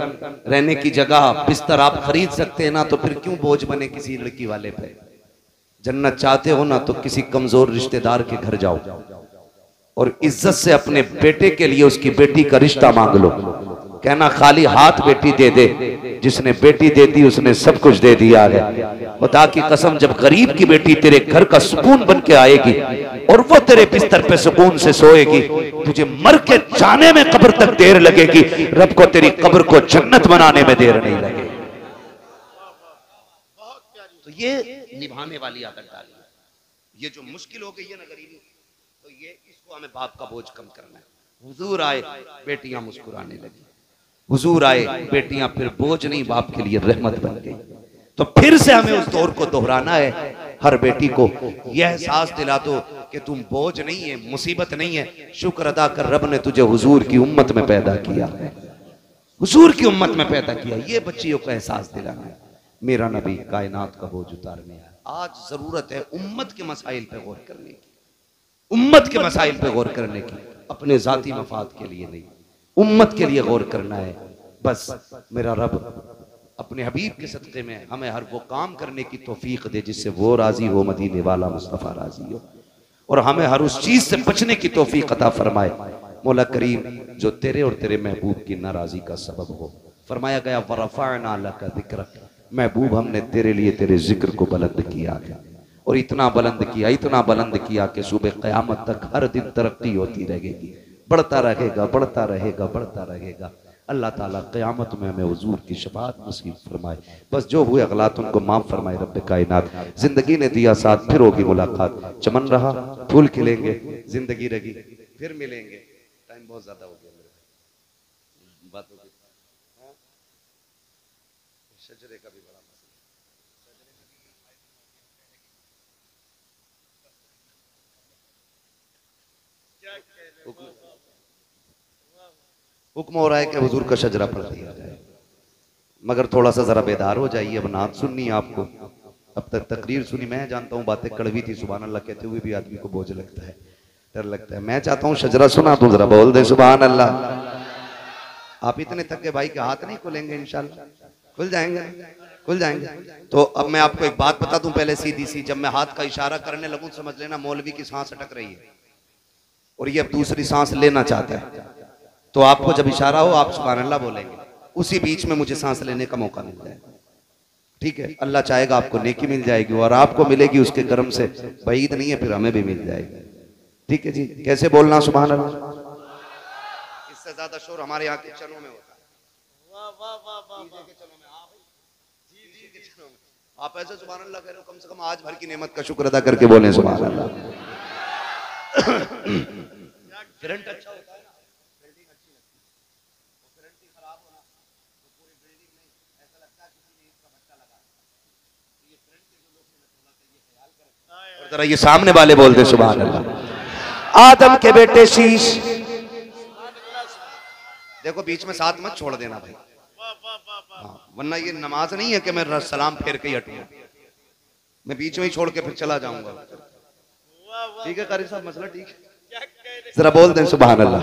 रहने की जगह, बिस्तर आप खरीद सकते हैं ना, तो फिर क्यों बोझ बने किसी लड़की वाले पे? जन्नत चाहते हो ना तो किसी कमजोर रिश्तेदार के घर जाओ और इज्जत से अपने बेटे के लिए उसकी बेटी का रिश्ता मांग लो। कहना खाली हाथ बेटी दे दे, जिसने बेटी दे दी उसने सब कुछ दे दिया है। खुदा की कसम, जब गरीब की बेटी तेरे घर का सुकून बन के आएगी और वो तेरे बिस्तर पे सुकून से सोएगी, तुझे मर के जाने में कब्र तक देर लगेगी, रब को तेरी कब्र को जन्नत बनाने में देर नहीं लगेगी। तो ये निभाने वाली आदत डाली, ये जो मुश्किल हो गई है ना गरीबी, तो ये इसको हमें बाप का बोझ कम करना है। हुजूर आए, बेटियां मुस्कुराने लगी, हुजूर आए, बेटियां फिर बोझ नहीं बाप के लिए रहमत बन गई। तो फिर से हमें उस दौर को दोहराना है, हर बेटी को यह एहसास दिला दो कि तुम बोझ नहीं है, मुसीबत नहीं है, शुक्र अदा कर, रब ने तुझे हुजूर की उम्मत में पैदा किया है, हुजूर की उम्मत में पैदा किया। ये बच्चियों को एहसास दिलाना है, मेरा नबी कायनात का बोझ उतारने आया। आज जरूरत है उम्मत के मसाइल पे गौर करने की, उम्मत के मसाइल पे गौर करने की, अपने जाती मफाद के लिए नहीं, उम्मत के लिए गौर करना है। बस मेरा रब अपने हबीब के सदक़े में हमें हर वो काम करने की तौफीक दे जिससे वो राजी हो, मदीने वाला मुस्तफ़ा राजी हो, और हमें हर उस चीज से बचने की तौफीक अता फरमाए। मौला करीम जो तेरे और तेरे महबूब की नाराजी का सबब हो। फरमाया गया वरफ़अना लका ज़िक्रक, महबूब हमने तेरे लिए तेरे जिक्र को बुलंद किया है, और इतना बुलंद किया, इतना बुलंद किया कि सुबह क़यामत तक हर दिन तरक्की होती रहेगी, बढ़ता रहेगा, बढ़ता रहेगा, बढ़ता रहेगा। अल्लाह ताला क़यामत में हमें हुजूर की शफ़ाअत नसीब फरमाए। बस जो हुए अगलात उनको माफ़ फरमाए रब्बे कायनात। जिंदगी ने दिया साथ, फिर होगी मुलाकात, चमन रहा फूल खिलेंगे, जिंदगी रही फिर मिलेंगे। टाइम बहुत ज्यादा हो गया मेरे बात हो गई। शजरे का भी बड़ा मसला, हुक्म हो रहा है कि हुजूर का शजरा पढ़ दिया जाए, मगर थोड़ा सा जरा बेदार हो जाइए। अब नात सुननी है आपको, अब तक तकरीर सुनी, मैं जानता हूँ बातें कड़वी थी, सुभान अल्लाह कहते हुए भी आदमी को बोझ लगता है, डर लगता है। मैं चाहता हूँ शजरा सुना दूं, जरा बोल दे सुभान अल्लाह। आप इतने थक के भाई के हाथ नहीं खुलेंगे, इंशाल्लाह खुल जाएंगे, खुल जाएंगे। तो अब मैं आपको एक बात बता दूं पहले सीधी सी, जब मैं हाथ का इशारा करने लगूं समझ लेना मौलवी की सांस अटक रही है और ये अब दूसरी सांस लेना चाहता है। तो आपको जब इशारा हो आप सुभान अल्लाह बोलेंगे, उसी बीच में मुझे सांस लेने का मौका मिल जाएगा, ठीक है। अल्लाह चाहेगा आपको नेकी मिल जाएगी, और आपको मिलेगी उसके कर्म से, बईद नहीं है, फिर हमें भी मिल जाएगी, ठीक है जी। कैसे बोलना सुभान अल्लाह, इससे ज्यादा शोर हमारे यहाँ के चनों में होता है। आप ऐसे सुभान अल्लाह कह रहे हो, कम से कम आज भर की नेमत का शुक्र अदा करके बोले सुभान अल्लाह। करंट अच्छा होता है ना, बिल्डिंग अच्छी लगती है, वो करंट ही खराब होना तो पूरी बिल्डिंग नहीं, ऐसा लगता है किसी ने इसका भट्टा लगा। ये करंट के जो लोग हैं थोड़ा सा ये ख्याल करें, और जरा ये सामने वाले बोलते सुभान अल्लाह। आदम के बेटे शीश, देखो बीच में साथ मत छोड़ देना भाई, हाँ, वरना ये नमाज नहीं है कि मैं सलाम फेर के ही हटूंगा, मैं बीच में ही छोड़ के फिर चला जाऊंगा। ठीक है कारी साहब, मसला ठीक है, जरा बोल दें सुभान अल्लाह।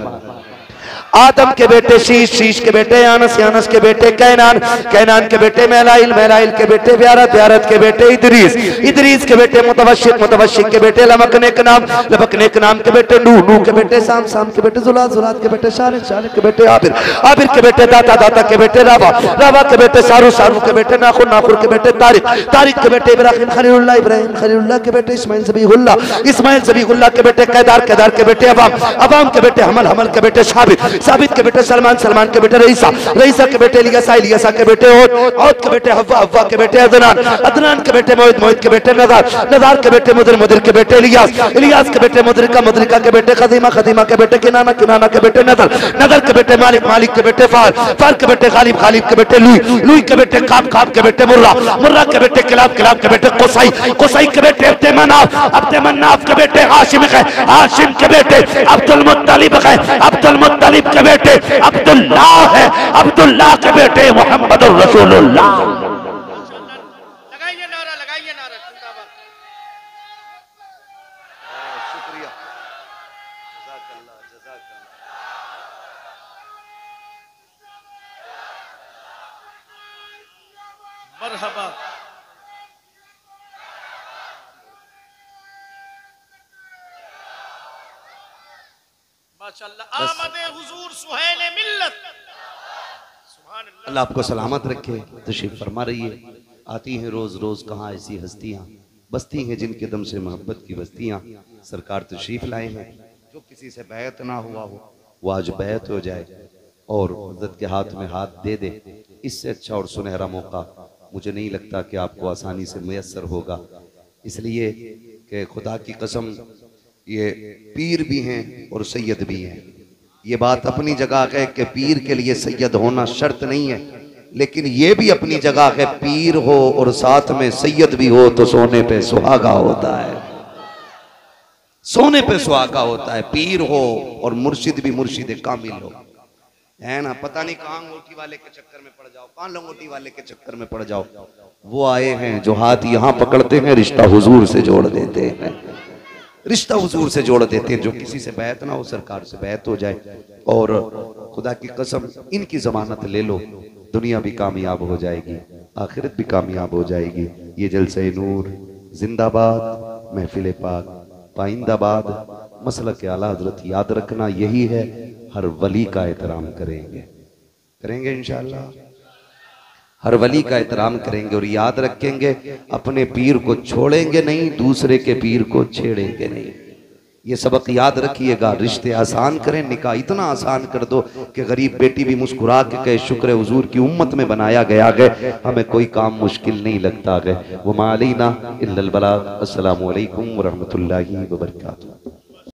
आदम के बेटे शीश, शीश के बेटे यानस, यानस के बेटे कैनान, कैनान के बेटे मैलाइल, मैलाइल के बेटे ब्यारत, ब्यारत के बेटे इदरीस, इदरीस के बेटे मुतवशिक, मुतवशिक के बेटे लबकनेक नाम, लबकनेक नाम के बेटे नूह, नूह के बेटे साम, साम के बेटे जुलाद, जुलाद के बेटे शालिक, शालिक के बेटे आबिर, आबिर के बेटे दाता, दाता के बेटे रावा, रावा के बेटे सारू, सारू के बेटे नाखुर, नाखुर के बेटे तारिक, तारिक के बेटे इब्राहिम खलीलुल्लाह, इब्राहिम खलीलुल्लाह के बेटे इस्माइल ज़बीहुल्लाह, इस्माइल ज़बीहुल्लाह के बेटे कैदार, कैदार के बेटे अवाम, अवाम के बेटे हमल, हमल के बेटे साबित, साबित के बेटे सलमान, सलमान के बेटे रईसा, रईसा के बेटे इलियासा, इलियासा के बेटे औद के बेटे हव्वा, हव्वा के बेटे अदनान, अदनान के बेटे मोहित, मोहित के बेटे नज़ार, नज़ार के बेटे मुदर, मुदर के बेटे इलियास, इलियास के बेटे मुदरिका, मुदरिका के बेटे खदीमा, खदीमा के बेटे किनाना, किनाना के बेटे नज़र, नज़र के बेटे मालिक, मालिक के बेटे फार, फार के बेटे गालिब, गालिब के बेटे लुई, लुई के बेटे काब, काब के बेटे मुर्रा, मुर्रा के बेटे किलाब, किलाब के बेटे कुसई, कुसई के बेटे अब्दे मनाफ, अब्दे मनाफ के बेटे हाशिम है, हाशिम के बेटे अब्दुल मुत्तलिब है, अब्दुल मुत्तलिब के बेटे अब्दुल्लाह है, अब्दुल्लाह के बेटे मोहम्मद रसूलुल्लाह। लगाइए नारा, लगाइए नारा, जिंदाबाद। शुक्रिया, जज़ाकल्लाह, जज़ाकल्लाह। मरहबा। माशाअल्लाह, आमदे हुजूर सुहैल मिल्लत। सुभान अल्लाह। अल्लाह आपको सलामत रखे। तशरीफ फरमा रही है। आती हैं रोज रोज कहाँ ऐसी हस्तियाँ, बस्ती हैं जिनके दम से मोहब्बत की बस्तियाँ। सरकार तशरीफ लाए हैं। जो किसी से बैत ना हुआ हो वो आज बैत हो जाए और हज़रत के हाथ में हाथ दे दे। इससे अच्छा और सुनहरा मौका मुझे नहीं लगता कि आपको आसानी से मैसर होगा। इसलिए कि खुदा की कसम ये पीर भी हैं और सैयद भी हैं। ये बात अपनी जगह है कि पीर के लिए सैयद होना शर्त नहीं है, लेकिन ये भी अपनी जगह है पीर हो और साथ में सैयद भी हो तो सोने पे सुहागा होता है, सोने पे सुहागा होता है। पीर हो और मुर्शिद भी मुर्शिद कामिल हो, है ना। पता नहीं कहाँ अंगूठी वाले के चक्कर में पड़ जाओ, कहाँ लंगोटी वाले के चक्कर में पड़ जाओ। वो आए हैं जो हाथ यहाँ पकड़ते हैं, रिश्ता हुजूर से जोड़ देते हैं, रिश्ता हुजूर से जोड़ देते हैं। जो किसी से बैत ना हो सरकार से बैत हो जाए। और खुदा की कसम इनकी जमानत ले लो, दुनिया भी कामयाब हो जाएगी, आखिरत भी कामयाब हो जाएगी। ये जलसे नूर जिंदाबाद, महफिल पाक पाइंदाबाद, मसलक आला हजरत याद रखना यही है। हर वली का एहतराम करेंगे, करेंगे इंशाअल्लाह। हर वली का एहतराम करेंगे और याद रखेंगे अपने पीर को छोड़ेंगे नहीं, दूसरे के पीर को छेड़ेंगे नहीं। ये सबक याद रखिएगा। रिश्ते आसान करें, निकाह इतना आसान कर दो कि गरीब बेटी भी मुस्कुरा के कहे शुक्र हुजूर की उम्मत में बनाया गया है, हमें कोई काम मुश्किल नहीं लगता है। वो मालीना इल्लल बलाग। अस्सलामु अलैकुम व रहमतुल्लाहि व बरकातुहू।